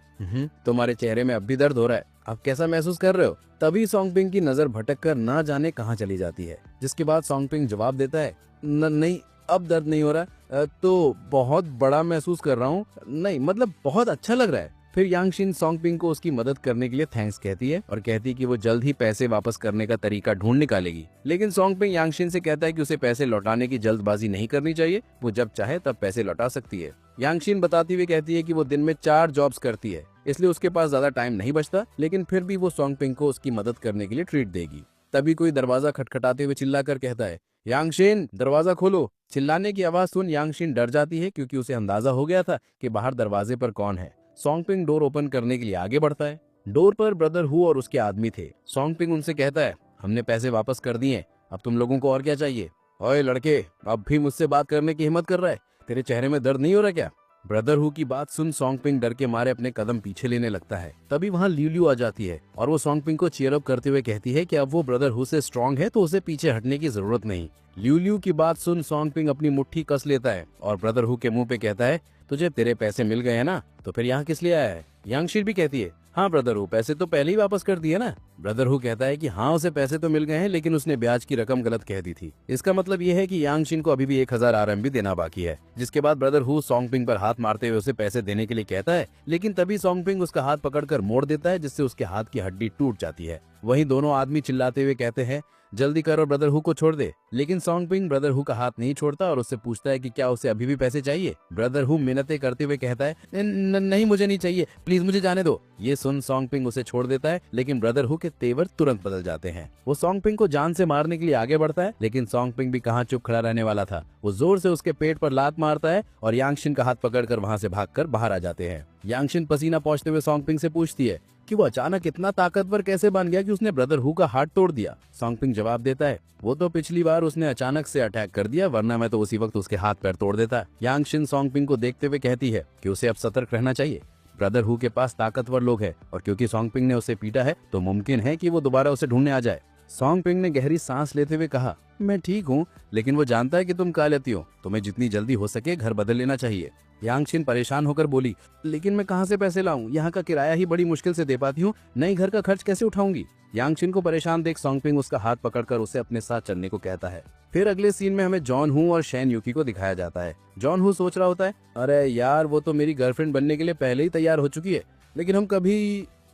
तुम्हारे चेहरे में अब भी दर्द हो रहा है, अब कैसा महसूस कर रहे हो? तभी सोंगपिंग की नजर भटक कर ना जाने कहाँ चली जाती है। जिसके बाद सोंगपिंग जवाब देता है, नहीं अब दर्द नहीं हो रहा, तो बहुत बड़ा महसूस कर रहा हूँ, नहीं मतलब बहुत अच्छा लग रहा है। फिर यांगशिन सोंगपिंग को उसकी मदद करने के लिए थैंक्स कहती है और कहती है कि वो जल्द ही पैसे वापस करने का तरीका ढूंढ निकालेगी। लेकिन सोंगपिंग यांगशिन से कहता है कि उसे पैसे लौटाने की जल्दबाजी नहीं करनी चाहिए, वो जब चाहे तब पैसे लौटा सकती है। यांगशिन बताती हुई कहती है कि वो दिन में 4 जॉब्स करती है, इसलिए उसके पास ज्यादा टाइम नहीं बचता, लेकिन फिर भी वो सोंगपिंग को उसकी मदद करने के लिए ट्रीट देगी। तभी कोई दरवाजा खटखटाते हुए चिल्लाकर कहता है, यांगशिन दरवाजा खोलो। चिल्लाने की आवाज सुन यांगशिन डर जाती है, क्योंकि उसे अंदाजा हो गया था कि बाहर दरवाजे पर कौन है। सोंगपिंग डोर ओपन करने के लिए आगे बढ़ता है। डोर पर ब्रदर हु और उसके आदमी थे। सोंगपिंग उनसे कहता है, हमने पैसे वापस कर दिए, अब तुम लोगों को और क्या चाहिए? ओए लड़के, अब भी मुझसे बात करने की हिम्मत कर रहा है? तेरे चेहरे में दर्द नहीं हो रहा क्या? ब्रदर हु की बात सुन सोंगपिंग डर के मारे अपने कदम पीछे लेने लगता है। तभी वहाँ ल्यूल्यू आ जाती है और वो सोंगपिंग को चीयर अप करते हुए कहती है कि अब वो ब्रदर हु से स्ट्रांग है तो उसे पीछे हटने की जरूरत नहीं। ल्यूल्यू की बात सुन सोंगपिंग अपनी मुट्ठी कस लेता है और ब्रदर हु के मुंह पे कहता है, तुझे तेरे पैसे मिल गए हैं ना, तो फिर यहाँ किस लिए आया है? यांगशिन भी कहती है, हाँ ब्रदर हु, पैसे तो पहले ही वापस कर दिए ना। ब्रदर हु कहता है कि हाँ उसे पैसे तो मिल गए हैं, लेकिन उसने ब्याज की रकम गलत कह दी थी। इसका मतलब ये है कि यांगशिन को अभी भी 1000 RMB देना बाकी है। जिसके बाद ब्रदर हु सोंगपिंग पर हाथ मारते हुए उसे पैसे देने के लिए कहता है, लेकिन तभी सोंगपिंग उसका हाथ पकड़कर मोड़ देता है, जिससे उसके हाथ की हड्डी टूट जाती है। वहीं दोनों आदमी चिल्लाते हुए कहते हैं, जल्दी कर और ब्रदर हु को छोड़ दे। लेकिन सोंगपिंग ब्रदर हु का हाथ नहीं छोड़ता और उससे पूछता है कि क्या उसे अभी भी पैसे चाहिए। ब्रदर हु मिन्नतें करते हुए कहता है, नहीं मुझे नहीं चाहिए, प्लीज मुझे जाने दो। ये सुन सोंगपिंग उसे छोड़ देता है, लेकिन ब्रदर हु के तेवर तुरंत बदल जाते हैं। वो सोंगपिंग को जान से मारने के लिए आगे बढ़ता है, लेकिन सोंगपिंग भी कहाँ चुप खड़ा रहने वाला था। वो जोर से उसके पेट पर लात मारता है और यांगशिन का हाथ पकड़कर वहाँ से भागकर बाहर आ जाते हैं। यांगशिन पसीना पोंछते हुए सोंगपिंग से पूछती है कि वो अचानक इतना ताकतवर कैसे बन गया कि उसने ब्रदर हु का हाथ तोड़ दिया। सोंगपिंग जवाब देता है, वो तो पिछली बार उसने अचानक से अटैक कर दिया, वरना मैं तो उसी वक्त उसके हाथ पैर तोड़ देता। यांगशिन सोंगपिंग को देखते हुए कहती है कि उसे अब सतर्क रहना चाहिए। ब्रदर हु के पास ताकतवर लोग हैं और क्योंकि सोंगपिंग ने उसे पीटा है तो मुमकिन है कि वो दोबारा उसे ढूंढने आ जाए। सॉन्ग पिंग ने गहरी सांस लेते हुए कहा, मैं ठीक हूँ, लेकिन वो जानता है कि तुम कालती हो, तुम्हें जितनी जल्दी हो सके घर बदल लेना चाहिए। यांगशिन परेशान होकर बोली, लेकिन मैं कहाँ से पैसे लाऊं? यहाँ का किराया ही बड़ी मुश्किल से दे पाती हूँ, नई घर का खर्च कैसे उठाऊंगी? यांगशिन को परेशान देख सॉन्ग पिंग उसका हाथ पकड़कर उसे अपने साथ चलने को कहता है। फिर अगले सीन में हमें जॉन हू और शैन यूकी को दिखाया जाता है। जॉन हू सोच रहा होता है, अरे यार वो तो मेरी गर्लफ्रेंड बनने के लिए पहले ही तैयार हो चुकी है, लेकिन हम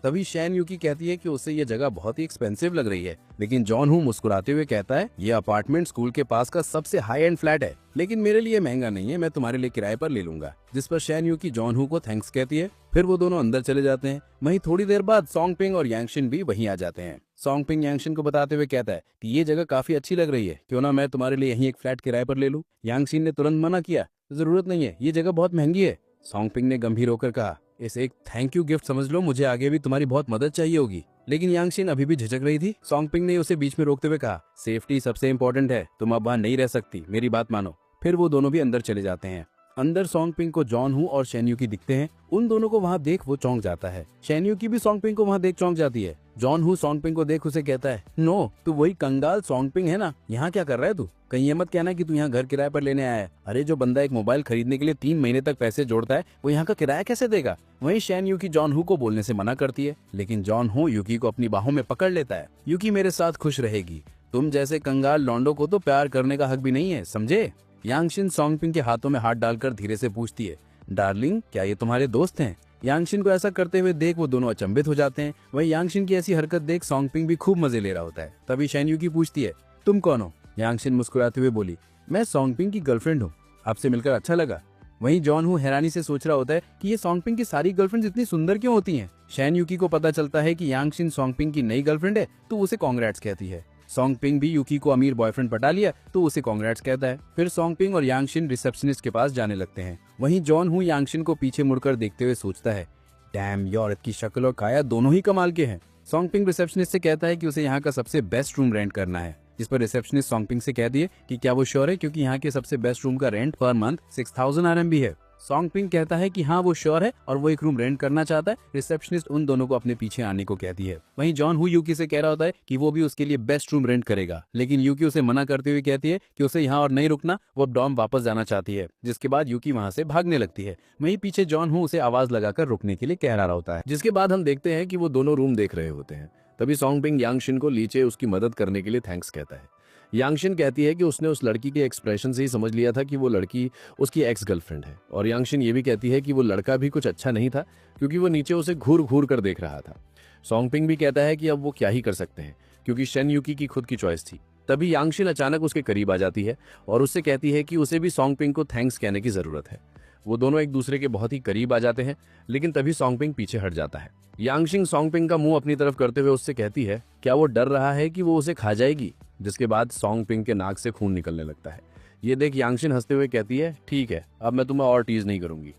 तभी शैन यूकी कहती है कि उसे ये जगह बहुत ही एक्सपेंसिव लग रही है, लेकिन जॉन हू मुस्कुराते हुए कहता है, ये अपार्टमेंट स्कूल के पास का सबसे हाई एंड फ्लैट है, लेकिन मेरे लिए महंगा नहीं है, मैं तुम्हारे लिए किराए पर ले लूंगा। जिस पर शैन यूकी जॉन हू को थैंक्स कहती है। फिर वो दोनों अंदर चले जाते हैं। वहीं थोड़ी देर बाद सॉन्ग पिंग और यांगशिन भी वहीं आ जाते हैं। सॉन्ग पिंग यांगशिन को बताते हुए कहता है कि ये जगह काफी अच्छी लग रही है, क्यों ना मैं तुम्हारे लिए यहीं एक फ्लैट किराए पर ले लूं। यांगशिन ने तुरंत मना किया, जरूरत नहीं है, ये जगह बहुत महंगी है। सॉन्ग पिंग ने गंभीर होकर कहा, इसे एक थैंक यू गिफ्ट समझ लो, मुझे आगे भी तुम्हारी बहुत मदद चाहिए होगी। लेकिन यांगशिन अभी भी झिझक रही थी। सॉन्ग पिंग ने उसे बीच में रोकते हुए कहा, सेफ्टी सबसे इम्पोर्टेंट है, तुम अब वहां नहीं रह सकती, मेरी बात मानो। फिर वो दोनों भी अंदर चले जाते हैं। अंदर सॉन्ग पिंग को जॉन हू और शैन यूकी दिखते हैं। उन दोनों को वहां देख वो चौंक जाता है। शैन यूकी भी सॉन्ग पिंग को वहां देख चौंक जाती है। जॉन हू सॉन्ग पिंग को देख उसे कहता है, नो, तू वही कंगाल सॉन्ग पिंग है ना, यहाँ क्या कर रहा है तू? कहीं ये मत कहना कि तू यहाँ घर किराए पर लेने आया है। अरे जो बंदा एक मोबाइल खरीदने के लिए 3 महीने तक पैसे जोड़ता है, वो यहाँ का किराया कैसे देगा? वहीं शैन यूकी जॉन हू को बोलने से मना करती है, लेकिन जॉन हू यूकी को अपनी बाहों में पकड़ लेता है। यूकी मेरे साथ खुश रहेगी, तुम जैसे कंगाल लौंडो को तो प्यार करने का हक भी नहीं है, समझे? यांगशिन सॉन्ग पिंग के हाथों में हाथ डालकर धीरे से पूछती है, डार्लिंग क्या ये तुम्हारे दोस्त हैं? यांगशिन को ऐसा करते हुए देख वो दोनों अचंभित हो जाते हैं। वहीं यांगशिन की ऐसी हरकत देख सॉन्ग पिंग भी खूब मजे ले रहा होता है। तभी शैन यूकी पूछती है, तुम कौन हो? यांगशिन मुस्कुराते हुए बोली, मैं सॉन्ग पिंग की गर्लफ्रेंड हूँ, आपसे मिलकर अच्छा लगा। वहीं जॉन हू हैरानी से सोच रहा होता है कि ये सॉन्ग पिंग की सारी गर्लफ्रेंड्स इतनी सुंदर क्यों होती हैं। शैन यूकी को पता चलता है कि यांगशिन सॉन्ग पिंग की नई गर्लफ्रेंड है, तो उसे कांग्रेट्स कहती है। सॉन्ग पिंग भी यूकी को अमीर बॉयफ्रेंड पटा लिया, तो उसे कांग्रेट्स कहता है। फिर सॉन्ग पिंग और यांगशिन रिसेप्शनिस्ट के पास जाने लगते हैं। वहीं जॉन हू यांगशिन को पीछे मुड़कर देखते हुए सोचता है, डैम, ये औरत की शक्ल और काया दोनों ही कमाल के हैं। सॉन्ग पिंग रिसेप्शनिस्ट से कहता है कि उसे यहाँ का सबसे बेस्ट रूम रेंट करना है, जिस पर रिसेप्शनिस्ट सॉन्ग पिंग से कहती है कि क्या वो श्योर है, क्योंकि यहाँ के सबसे बेस्ट रूम का रेंट पर मंथ 6000 RMB है। सॉन्ग पिंग कहता है कि हाँ वो श्योर है और वो एक रूम रेंट करना चाहता है। रिसेप्शनिस्ट उन दोनों को अपने पीछे आने को कहती है। वहीं जॉन हू यूकी से कह रहा होता है कि वो भी उसके लिए बेस्ट रूम रेंट करेगा, लेकिन यूकी उसे मना करते हुए कहती है कि उसे यहाँ और नहीं रुकना, वो डॉम वापस जाना चाहती है। जिसके बाद यूकी वहाँ से भागने लगती है। वहीं पीछे जॉन हू उसे आवाज लगाकर रुकने के लिए कह रहा होता है। जिसके बाद हम देखते हैं कि वो दोनों रूम देख रहे होते हैं। तभी सॉन्ग पिंग यांगशिन को नीचे उसकी मदद करने के लिए थैंक्स कहता है। यांगशिन कहती है कि उसने उस लड़की के एक्सप्रेशन से ही समझ लिया था कि वो लड़की उसकी एक्स गर्लफ्रेंड है। और यांगशिन ये भी कहती है कि वो लड़का भी कुछ अच्छा नहीं था, क्योंकि वो नीचे उसे घूर घूर कर देख रहा था। सॉन्ग पिंग भी कहता है कि अब वो क्या ही कर सकते हैं, क्योंकि शैन यूकी की खुद की चॉइस थी। तभी यांगशिन अचानक उसके करीब आ जाती है और उससे कहती है कि उसे भी सॉन्ग पिंग को थैंक्स कहने की जरूरत है। वो दोनों एक दूसरे के बहुत ही करीब आ जाते हैं, लेकिन तभी सॉन्ग पिंग पीछे हट जाता है। यांगशिन सॉन्ग पिंग का मुंह अपनी तरफ करते हुए उससे कहती है, क्या वो डर रहा है कि वो उसे खा जाएगी? जिसके बाद सॉन्ग पिंग के नाक से खून निकलने लगता है। ये देख यांगशिन हंसते हुए कहती है, ठीक है, अब मैं तुम्हें और टीज नहीं करूंगी।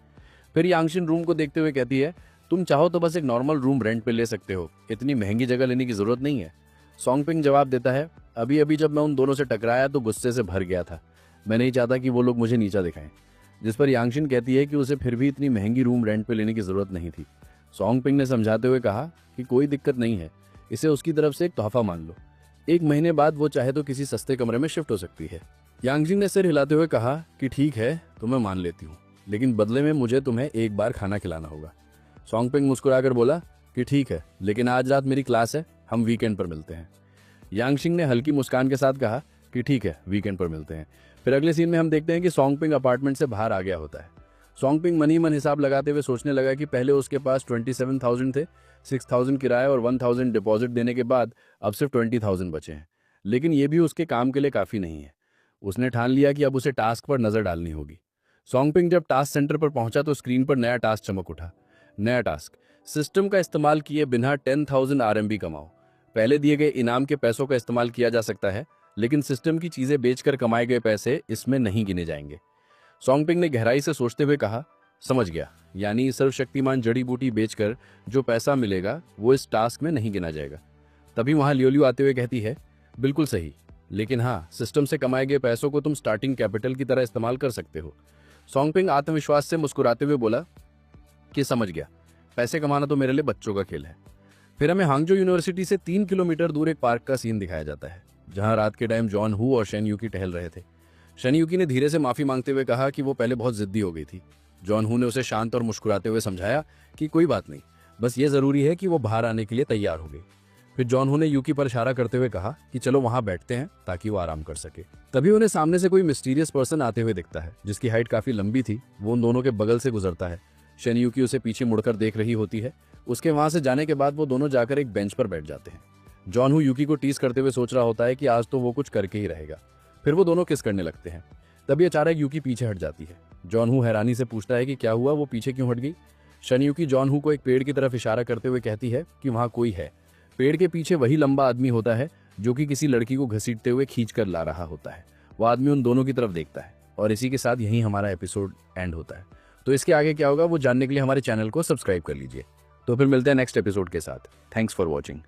फिर यांगशिन रूम को देखते हुए कहती है, तुम चाहो तो बस एक नॉर्मल रूम रेंट पे ले सकते हो, इतनी महंगी जगह लेने की जरूरत नहीं है। सॉन्ग पिंग जवाब देता है, अभी अभी जब मैं उन दोनों से टकराया तो गुस्से से भर गया था, मैं नहीं चाहता कि वो लोग मुझे नीचा दिखाएं। जिस पर यांगशिन कहती है कि उसे फिर भी इतनी महंगी रूम रेंट पे लेने की जरूरत नहीं थी। सॉन्ग पिंग ने समझाते हुए कहा कि कोई दिक्कत नहीं है, इसे उसकी तरफ से एक तोहफा मान लो, 1 महीने बाद वो चाहे तो किसी सस्ते कमरे में शिफ्ट हो सकती है। यांगशिन ने सिर हिलाते हुए कहा कि ठीक है, तो मैं मान लेती हूँ, लेकिन बदले में मुझे तुम्हें एक बार खाना खिलाना होगा। सॉन्ग पिंग मुस्कुराकर बोला कि ठीक है, लेकिन आज रात मेरी क्लास है, हम वीकेंड पर मिलते हैं। यांगशिन ने हल्की मुस्कान के साथ कहा कि ठीक है, वीकेंड पर मिलते हैं। फिर अगले सीन में हम देखते हैं कि सॉन्ग पिंग अपार्टमेंट से बाहर आ गया होता है। सॉन्ग पिंग मन ही मन हिसाब लगाते हुए सोचने लगा कि पहले उसके पास 27,000 थे, 6,000 किराया और 1,000 डिपॉजिट देने के बाद अब सिर्फ 20,000 बचे हैं। लेकिन ये भी उसके काम के लिए काफ़ी नहीं है। उसने ठान लिया कि अब उसे टास्क पर नज़र डालनी होगी। सॉन्ग पिंग जब टास्क सेंटर पर पहुंचा तो स्क्रीन पर नया टास्क चमक उठा। नया टास्क, सिस्टम का इस्तेमाल किए बिना 10,000 RMB कमाओ। पहले दिए गए इनाम के पैसों का इस्तेमाल किया जा सकता है, लेकिन सिस्टम की चीज़ें बेचकर कमाए गए पैसे इसमें नहीं गिने जाएंगे। सॉन्ग पिंग ने गहराई से सोचते हुए कहा, समझ गया, यानी सर्वशक्तिमान जड़ी बूटी बेचकर जो पैसा मिलेगा वो इस टास्क में नहीं गिना जाएगा। तभी वहां लियोलियो आते हुए कहती है, बिल्कुल सही, लेकिन हाँ, सिस्टम से कमाए गए पैसों को तुम स्टार्टिंग कैपिटल की तरह इस्तेमाल कर सकते हो। सॉन्ग पिंग आत्मविश्वास से मुस्कुराते हुए बोला कि समझ गया, पैसे कमाना तो मेरे लिए बच्चों का खेल है। फिर हमें हांगजो यूनिवर्सिटी से 3 किलोमीटर दूर एक पार्क का सीन दिखाया जाता है जहां रात के टाइम जॉन हू और शेन यूकी टहल रहे थे। शेन यूकी ने धीरे से माफी मांगते हुए कहा कि वो पहले बहुत जिद्दी हो गई थी। जॉन हू ने उसे शांत और मुस्कुराते हुए समझाया कि कोई बात नहीं, बस ये जरूरी है कि वो बाहर आने के लिए तैयार हो गई। फिर जॉन हू ने यूकी पर इशारा करते हुए कहा कि चलो वहां बैठते हैं ताकि वो आराम कर सके। तभी उन्हें सामने से कोई मिस्टीरियस पर्सन आते हुए दिखता है जिसकी हाइट काफी लंबी थी। वो उन दोनों के बगल से गुजरता है। शेन यूकी उसे पीछे मुड़कर देख रही होती है। उसके वहां से जाने के बाद वो दोनों जाकर एक बेंच पर बैठ जाते हैं। जॉन हू यूकी को टीज करते हुए सोच रहा होता है कि आज तो वो कुछ करके ही रहेगा। फिर वो दोनों किस करने लगते हैं। तभी अचानक यूकी पीछे हट जाती है। जॉन हू हैरानी से पूछता है कि क्या हुआ, वो पीछे क्यों हट गई। शेन यूकी जॉन हू को एक पेड़ की तरफ इशारा करते हुए कहती है कि वहां कोई है। पेड़ के पीछे वही लंबा आदमी होता है जो कि किसी लड़की को घसीटते हुए खींच कर ला रहा होता है। वो आदमी उन दोनों की तरफ देखता है और इसी के साथ यही हमारा एपिसोड एंड होता है। तो इसके आगे क्या होगा वो जानने के लिए हमारे चैनल को सब्सक्राइब कर लीजिए। तो फिर मिलते हैं नेक्स्ट एपिसोड के साथ। Thanks for watching.